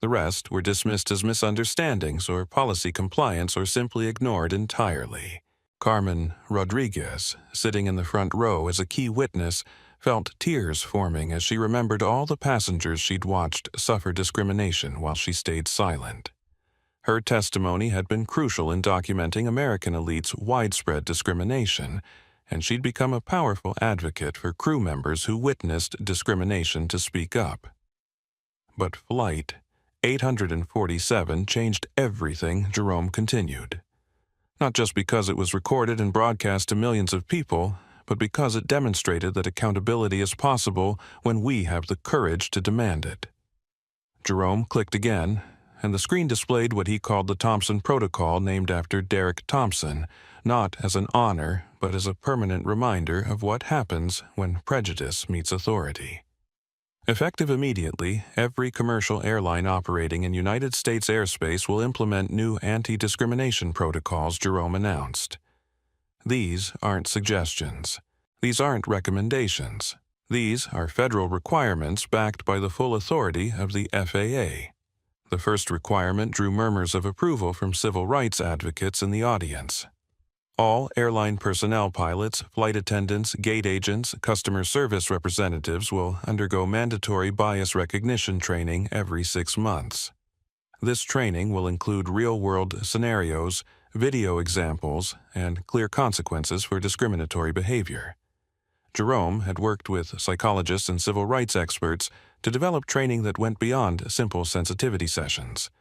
The rest were dismissed as misunderstandings or policy compliance or simply ignored entirely. Carmen Rodriguez, sitting in the front row as a key witness, felt tears forming as she remembered all the passengers she'd watched suffer discrimination while she stayed silent. Her testimony had been crucial in documenting American elite's widespread discrimination, and she'd become a powerful advocate for crew members who witnessed discrimination to speak up. But Flight 847 changed everything, Jerome continued. Not just because it was recorded and broadcast to millions of people, but because it demonstrated that accountability is possible when we have the courage to demand it. Jerome clicked again, and the screen displayed what he called the Thompson Protocol, named after Derek Thompson, not as an honor, but as a permanent reminder of what happens when prejudice meets authority. Effective immediately, every commercial airline operating in United States airspace will implement new anti-discrimination protocols, Jerome announced. These aren't suggestions. These aren't recommendations. These are federal requirements backed by the full authority of the FAA. The first requirement drew murmurs of approval from civil rights advocates in the audience. All airline personnel, pilots, flight attendants, gate agents, customer service representatives will undergo mandatory bias recognition training every 6 months. This training will include real-world scenarios, video examples, and clear consequences for discriminatory behavior. Jerome had worked with psychologists and civil rights experts to develop training that went beyond simple sensitivity sessions.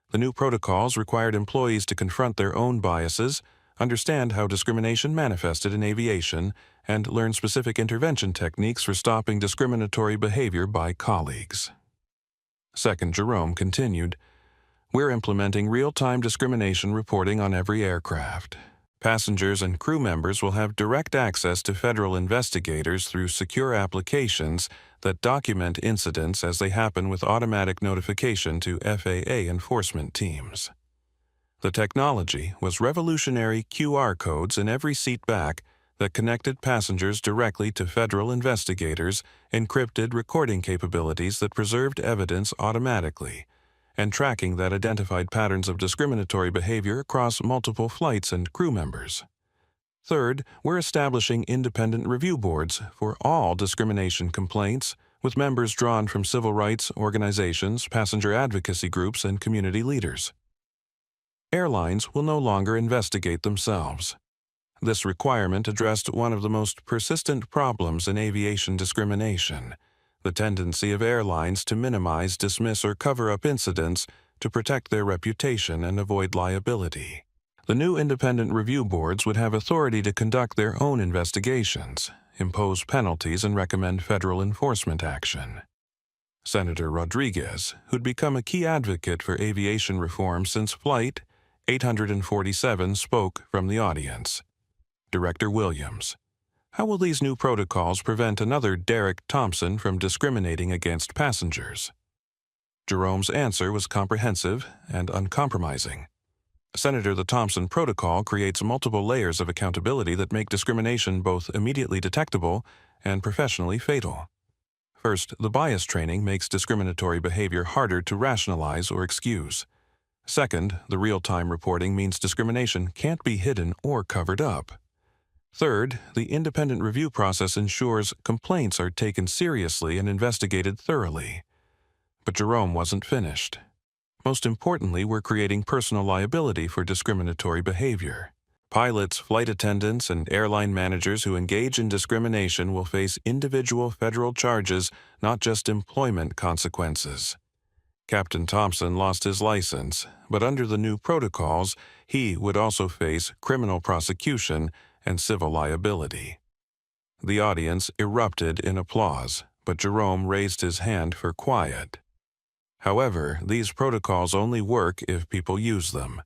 The new protocols required employees to confront their own biases, understand how discrimination manifested in aviation, and learn specific intervention techniques for stopping discriminatory behavior by colleagues. Second, Jerome continued, "We're implementing real-time discrimination reporting on every aircraft. Passengers and crew members will have direct access to federal investigators through secure applications that document incidents as they happen with automatic notification to FAA enforcement teams." The technology was revolutionary QR codes in every seat back that connected passengers directly to federal investigators, encrypted recording capabilities that preserved evidence automatically, and tracking that identified patterns of discriminatory behavior across multiple flights and crew members. Third, we're establishing independent review boards for all discrimination complaints, with members drawn from civil rights organizations, passenger advocacy groups, and community leaders. Airlines will no longer investigate themselves. This requirement addressed one of the most persistent problems in aviation discrimination: the tendency of airlines to minimize, dismiss, or cover up incidents to protect their reputation and avoid liability. The new independent review boards would have authority to conduct their own investigations, impose penalties, and recommend federal enforcement action. Senator Rodriguez, who'd become a key advocate for aviation reform since Flight 847, spoke from the audience. Director Williams, how will these new protocols prevent another Derek Thompson from discriminating against passengers? Jerome's answer was comprehensive and uncompromising. Senator, the Thompson Protocol creates multiple layers of accountability that make discrimination both immediately detectable and professionally fatal. First, the bias training makes discriminatory behavior harder to rationalize or excuse. Second, the real-time reporting means discrimination can't be hidden or covered up. Third, the independent review process ensures complaints are taken seriously and investigated thoroughly. But Jerome wasn't finished. Most importantly, we're creating personal liability for discriminatory behavior. Pilots, flight attendants, and airline managers who engage in discrimination will face individual federal charges, not just employment consequences. Captain Thompson lost his license, but under the new protocols, he would also face criminal prosecution and civil liability. The audience erupted in applause, but Jerome raised his hand for quiet. However, these protocols only work if people use them.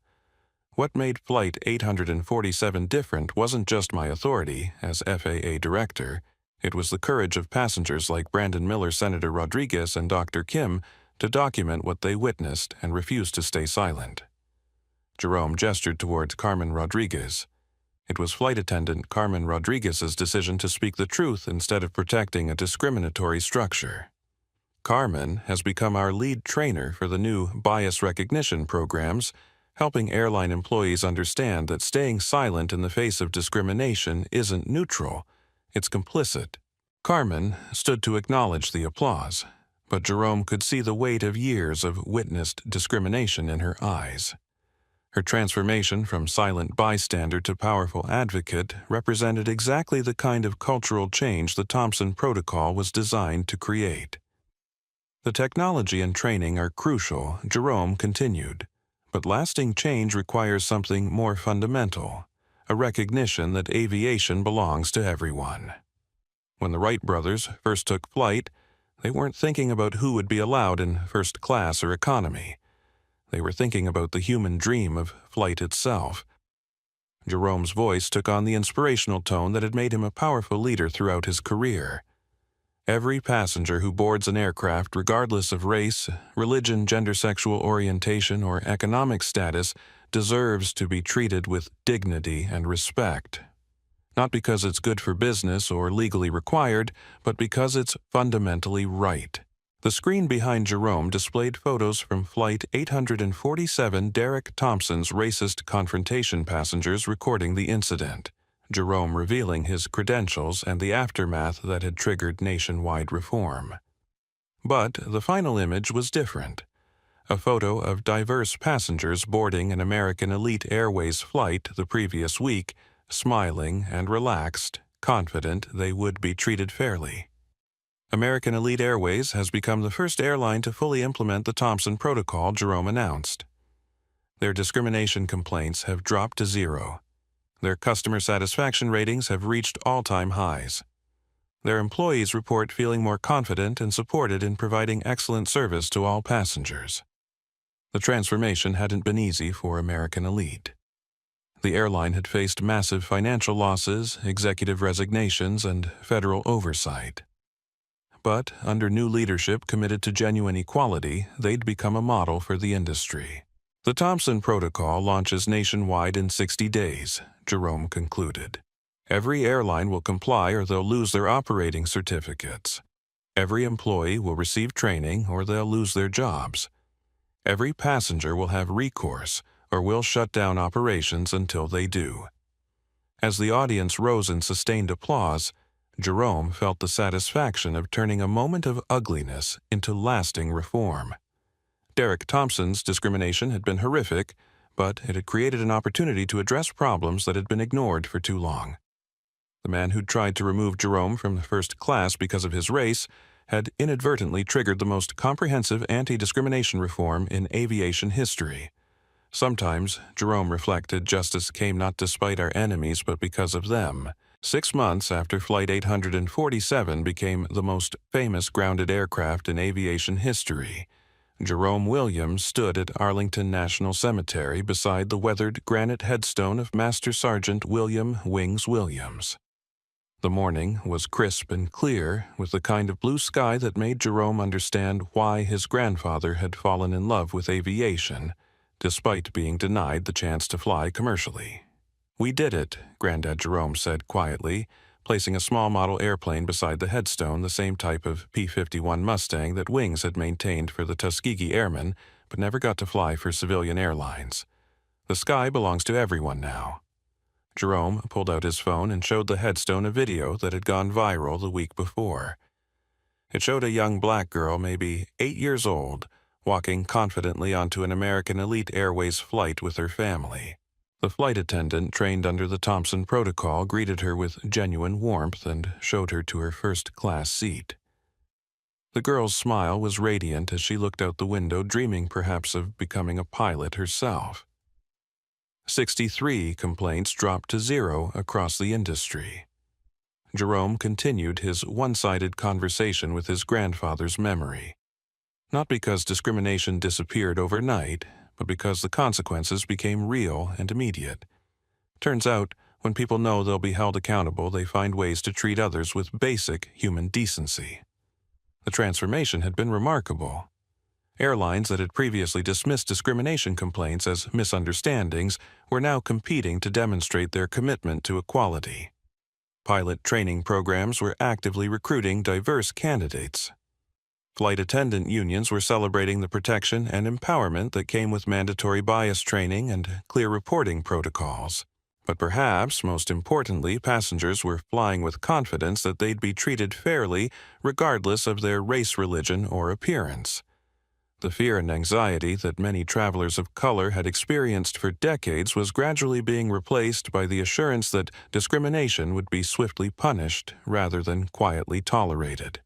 What made Flight 847 different wasn't just my authority as FAA director, it was the courage of passengers like Brandon Miller, Senator Rodriguez, and Dr. Kim to document what they witnessed and refuse to stay silent. Jerome gestured towards Carmen Rodriguez. It was flight attendant Carmen Rodriguez's decision to speak the truth instead of protecting a discriminatory structure. Carmen has become our lead trainer for the new bias recognition programs, helping airline employees understand that staying silent in the face of discrimination isn't neutral, it's complicit. Carmen stood to acknowledge the applause, but Jerome could see the weight of years of witnessed discrimination in her eyes. Her transformation from silent bystander to powerful advocate represented exactly the kind of cultural change the Thompson Protocol was designed to create. The technology and training are crucial, Jerome continued, but lasting change requires something more fundamental, a recognition that aviation belongs to everyone. When the Wright brothers first took flight, they weren't thinking about who would be allowed in first class or economy. They were thinking about the human dream of flight itself. Jerome's voice took on the inspirational tone that had made him a powerful leader throughout his career. Every passenger who boards an aircraft, regardless of race, religion, gender, sexual orientation, or economic status, deserves to be treated with dignity and respect. Not because it's good for business or legally required, but because it's fundamentally right. The screen behind Jerome displayed photos from Flight 847 Derek Thompson's racist confrontation passengers recording the incident. Jerome revealing his credentials and the aftermath that had triggered nationwide reform. But the final image was different. A photo of diverse passengers boarding an American Elite Airways flight the previous week, smiling and relaxed, confident they would be treated fairly. American Elite Airways has become the first airline to fully implement the Thompson Protocol, Jerome announced. Their discrimination complaints have dropped to zero. Their customer satisfaction ratings have reached all-time highs. Their employees report feeling more confident and supported in providing excellent service to all passengers. The transformation hadn't been easy for American Elite. The airline had faced massive financial losses, executive resignations, and federal oversight. But under new leadership committed to genuine equality, they'd become a model for the industry. The Thompson Protocol launches nationwide in 60 days, Jerome concluded. Every airline will comply or they'll lose their operating certificates. Every employee will receive training or they'll lose their jobs. Every passenger will have recourse or we'll shut down operations until they do. As the audience rose in sustained applause, Jerome felt the satisfaction of turning a moment of ugliness into lasting reform. Derek Thompson's discrimination had been horrific, but it had created an opportunity to address problems that had been ignored for too long. The man who'd tried to remove Jerome from the first class because of his race had inadvertently triggered the most comprehensive anti-discrimination reform in aviation history. Sometimes, Jerome reflected, justice came not despite our enemies but because of them. 6 months after Flight 847 became the most famous grounded aircraft in aviation history, Jerome Williams stood at Arlington National Cemetery beside the weathered granite headstone of Master Sergeant William Wings Williams. The morning was crisp and clear, with the kind of blue sky that made Jerome understand why his grandfather had fallen in love with aviation, despite being denied the chance to fly commercially. "We did it," Granddad Jerome said quietly, placing a small model airplane beside the headstone, the same type of P-51 Mustang that Wings had maintained for the Tuskegee Airmen, but never got to fly for civilian airlines. "The sky belongs to everyone now." Jerome pulled out his phone and showed the headstone a video that had gone viral the week before. It showed a young black girl, maybe 8 years old, walking confidently onto an American Elite Airways flight with her family. The flight attendant, trained under the Thompson Protocol, greeted her with genuine warmth and showed her to her first-class seat. The girl's smile was radiant as she looked out the window, dreaming perhaps of becoming a pilot herself. 63 complaints dropped to 0 across the industry. Jerome continued his one-sided conversation with his grandfather's memory. Not because discrimination disappeared overnight, but because the consequences became real and immediate. Turns out, when people know they'll be held accountable, they find ways to treat others with basic human decency. The transformation had been remarkable. Airlines that had previously dismissed discrimination complaints as misunderstandings were now competing to demonstrate their commitment to equality. Pilot training programs were actively recruiting diverse candidates. Flight attendant unions were celebrating the protection and empowerment that came with mandatory bias training and clear reporting protocols. But perhaps, most importantly, passengers were flying with confidence that they'd be treated fairly regardless of their race, religion, or appearance. The fear and anxiety that many travelers of color had experienced for decades was gradually being replaced by the assurance that discrimination would be swiftly punished rather than quietly tolerated.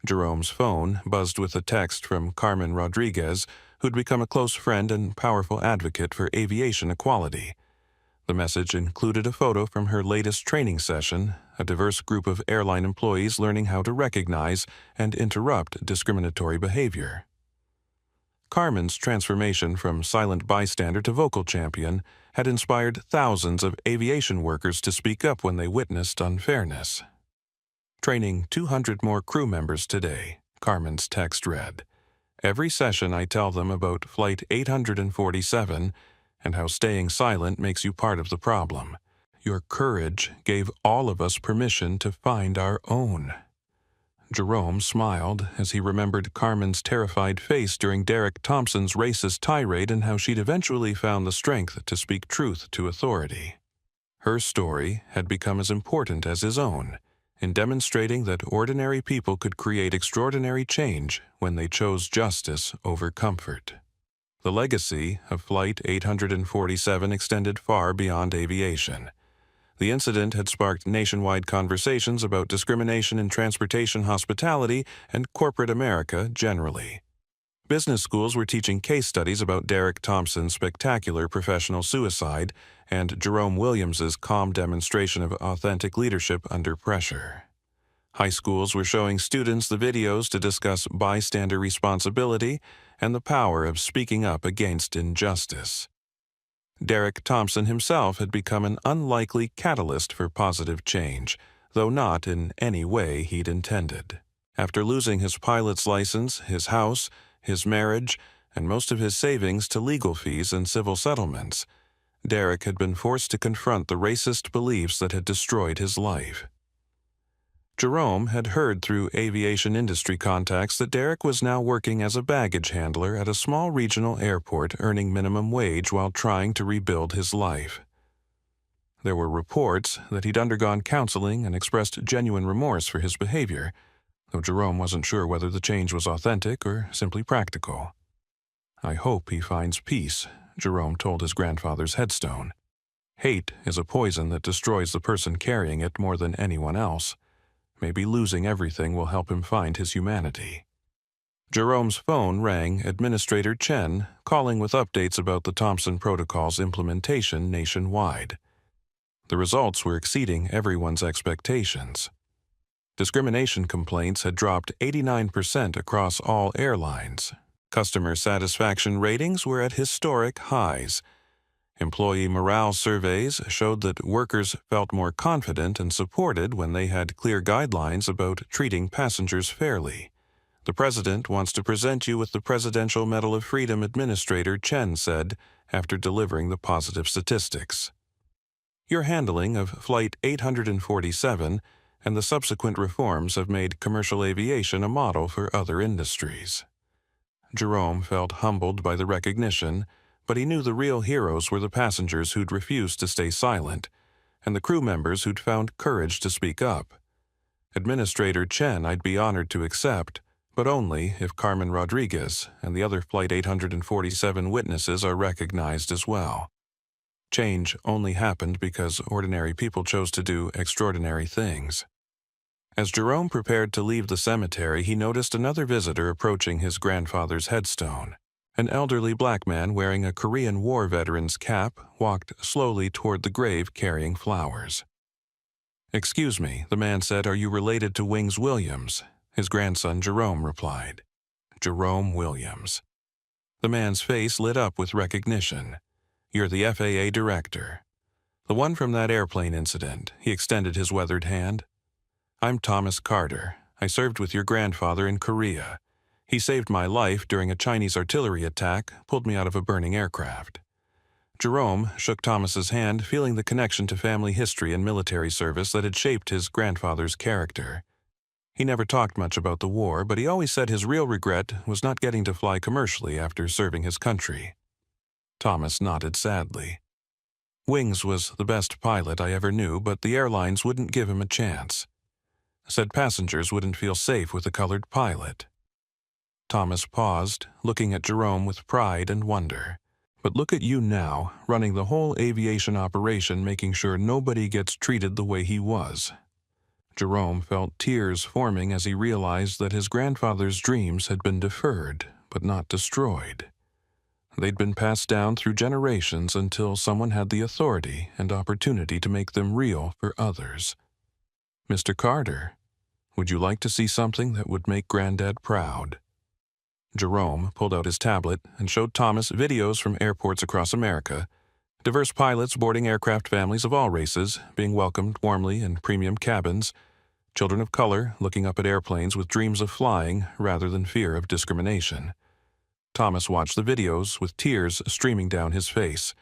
Jerome's phone buzzed with a text from Carmen Rodriguez, who'd become a close friend and powerful advocate for aviation equality. The message included a photo from her latest training session, a diverse group of airline employees learning how to recognize and interrupt discriminatory behavior. Carmen's transformation from silent bystander to vocal champion had inspired thousands of aviation workers to speak up when they witnessed unfairness. "Training 200 more crew members today," Carmen's text read. "Every session I tell them about Flight 847 and how staying silent makes you part of the problem. Your courage gave all of us permission to find our own." Jerome smiled as he remembered Carmen's terrified face during Derek Thompson's racist tirade and how she'd eventually found the strength to speak truth to authority. Her story had become as important as his own, in demonstrating that ordinary people could create extraordinary change when they chose justice over comfort. The legacy of Flight 847 extended far beyond aviation. The incident had sparked nationwide conversations about discrimination in transportation hospitality and corporate America generally. Business schools were teaching case studies about Derek Thompson's spectacular professional suicide and Jerome Williams's calm demonstration of authentic leadership under pressure. High schools were showing students the videos to discuss bystander responsibility and the power of speaking up against injustice. Derek Thompson himself had become an unlikely catalyst for positive change, though not in any way he'd intended. After losing his pilot's license, his house, his marriage, and most of his savings to legal fees and civil settlements, Derek had been forced to confront the racist beliefs that had destroyed his life. Jerome had heard through aviation industry contacts that Derek was now working as a baggage handler at a small regional airport, earning minimum wage while trying to rebuild his life. There were reports that he'd undergone counseling and expressed genuine remorse for his behavior, though Jerome wasn't sure whether the change was authentic or simply practical. "I hope he finds peace," Jerome told his grandfather's headstone. "Hate is a poison that destroys the person carrying it more than anyone else. Maybe losing everything will help him find his humanity." Jerome's phone rang Administrator Chen, calling with updates about the Thompson Protocol's implementation nationwide. The results were exceeding everyone's expectations. Discrimination complaints had dropped 89% across all airlines. Customer satisfaction ratings were at historic highs. Employee morale surveys showed that workers felt more confident and supported when they had clear guidelines about treating passengers fairly. "The President wants to present you with the Presidential Medal of Freedom Administrator," Chen said after delivering the positive statistics. "Your handling of Flight 847 and the subsequent reforms have made commercial aviation a model for other industries." Jerome felt humbled by the recognition, but he knew the real heroes were the passengers who'd refused to stay silent, and the crew members who'd found courage to speak up. "Administrator Chen, I'd be honored to accept, but only if Carmen Rodriguez and the other Flight 847 witnesses are recognized as well." Change only happened because ordinary people chose to do extraordinary things. As Jerome prepared to leave the cemetery, he noticed another visitor approaching his grandfather's headstone. An elderly black man wearing a Korean War veteran's cap walked slowly toward the grave carrying flowers. "Excuse me," the man said, "are you related to Wings Williams?" His grandson Jerome replied. Jerome Williams. The man's face lit up with recognition. "You're the FAA director." "The one from that airplane incident." He extended his weathered hand. "I'm Thomas Carter. I served with your grandfather in Korea. He saved my life during a Chinese artillery attack, pulled me out of a burning aircraft." Jerome shook Thomas's hand, feeling the connection to family history and military service that had shaped his grandfather's character. He never talked much about the war, but he always said his real regret was not getting to fly commercially after serving his country. Thomas nodded sadly. "Wings was the best pilot I ever knew, but the airlines wouldn't give him a chance. Said passengers wouldn't feel safe with a colored pilot." Thomas paused, looking at Jerome with pride and wonder. "But look at you now, running the whole aviation operation, making sure nobody gets treated the way he was." Jerome felt tears forming as he realized that his grandfather's dreams had been deferred, but not destroyed. They'd been passed down through generations until someone had the authority and opportunity to make them real for others. "Mr. Carter, would you like to see something that would make Granddad proud?" Jerome pulled out his tablet and showed Thomas videos from airports across America, diverse pilots boarding aircraft, families of all races being welcomed warmly in premium cabins, children of color looking up at airplanes with dreams of flying rather than fear of discrimination. Thomas watched the videos with tears streaming down his face.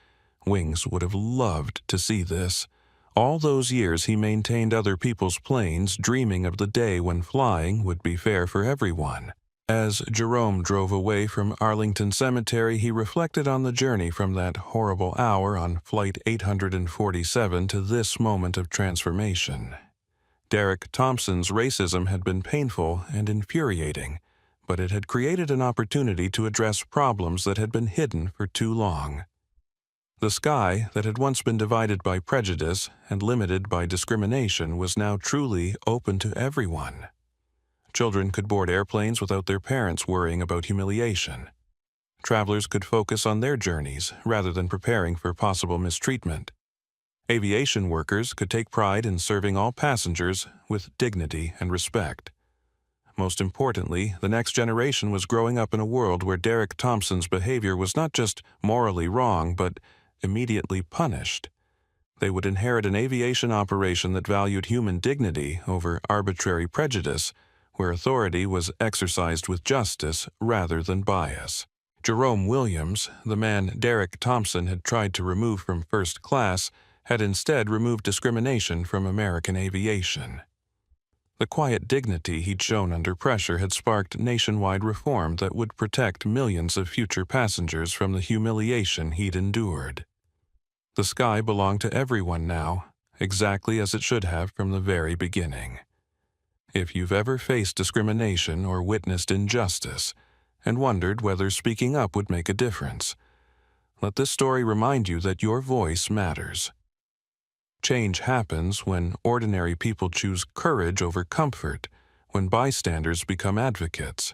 Wings would have loved to see this. All those years he maintained other people's planes, dreaming of the day when flying would be fair for everyone. As Jerome drove away from Arlington Cemetery, he reflected on the journey from that horrible hour on Flight 847 to this moment of transformation. Derek Thompson's racism had been painful and infuriating, but it had created an opportunity to address problems that had been hidden for too long. The sky that had once been divided by prejudice and limited by discrimination was now truly open to everyone. Children could board airplanes without their parents worrying about humiliation. Travelers could focus on their journeys rather than preparing for possible mistreatment. Aviation workers could take pride in serving all passengers with dignity and respect. Most importantly, the next generation was growing up in a world where Derek Thompson's behavior was not just morally wrong, but immediately punished. They would inherit an aviation operation that valued human dignity over arbitrary prejudice, where authority was exercised with justice rather than bias. Jerome Williams, the man Derek Thompson had tried to remove from first class, had instead removed discrimination from American aviation. The quiet dignity he'd shown under pressure had sparked nationwide reform that would protect millions of future passengers from the humiliation he'd endured. The sky belonged to everyone now, exactly as it should have from the very beginning. If you've ever faced discrimination or witnessed injustice and wondered whether speaking up would make a difference, let this story remind you that your voice matters. Change happens when ordinary people choose courage over comfort, when bystanders become advocates,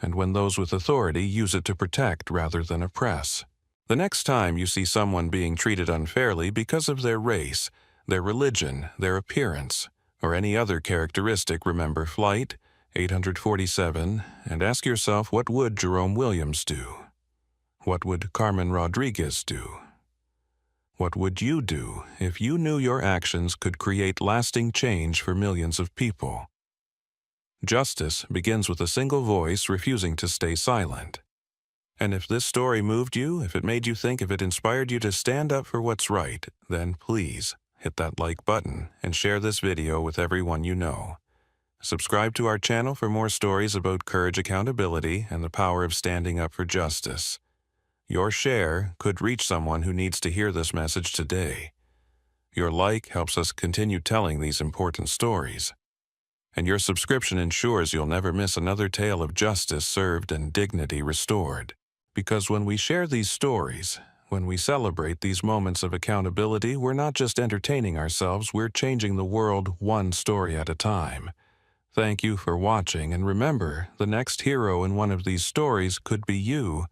and when those with authority use it to protect rather than oppress. The next time you see someone being treated unfairly because of their race, their religion, their appearance, or any other characteristic, remember Flight 847 and ask yourself, what would Jerome Williams do? What would Carmen Rodriguez do? What would you do if you knew your actions could create lasting change for millions of people? Justice begins with a single voice refusing to stay silent. And if this story moved you, if it made you think, if it inspired you to stand up for what's right, then please hit that like button and share this video with everyone you know. Subscribe to our channel for more stories about courage, accountability, and the power of standing up for justice. Your share could reach someone who needs to hear this message today. Your like helps us continue telling these important stories. And your subscription ensures you'll never miss another tale of justice served and dignity restored. Because when we share these stories, when we celebrate these moments of accountability, we're not just entertaining ourselves, we're changing the world one story at a time. Thank you for watching, and remember, the next hero in one of these stories could be you.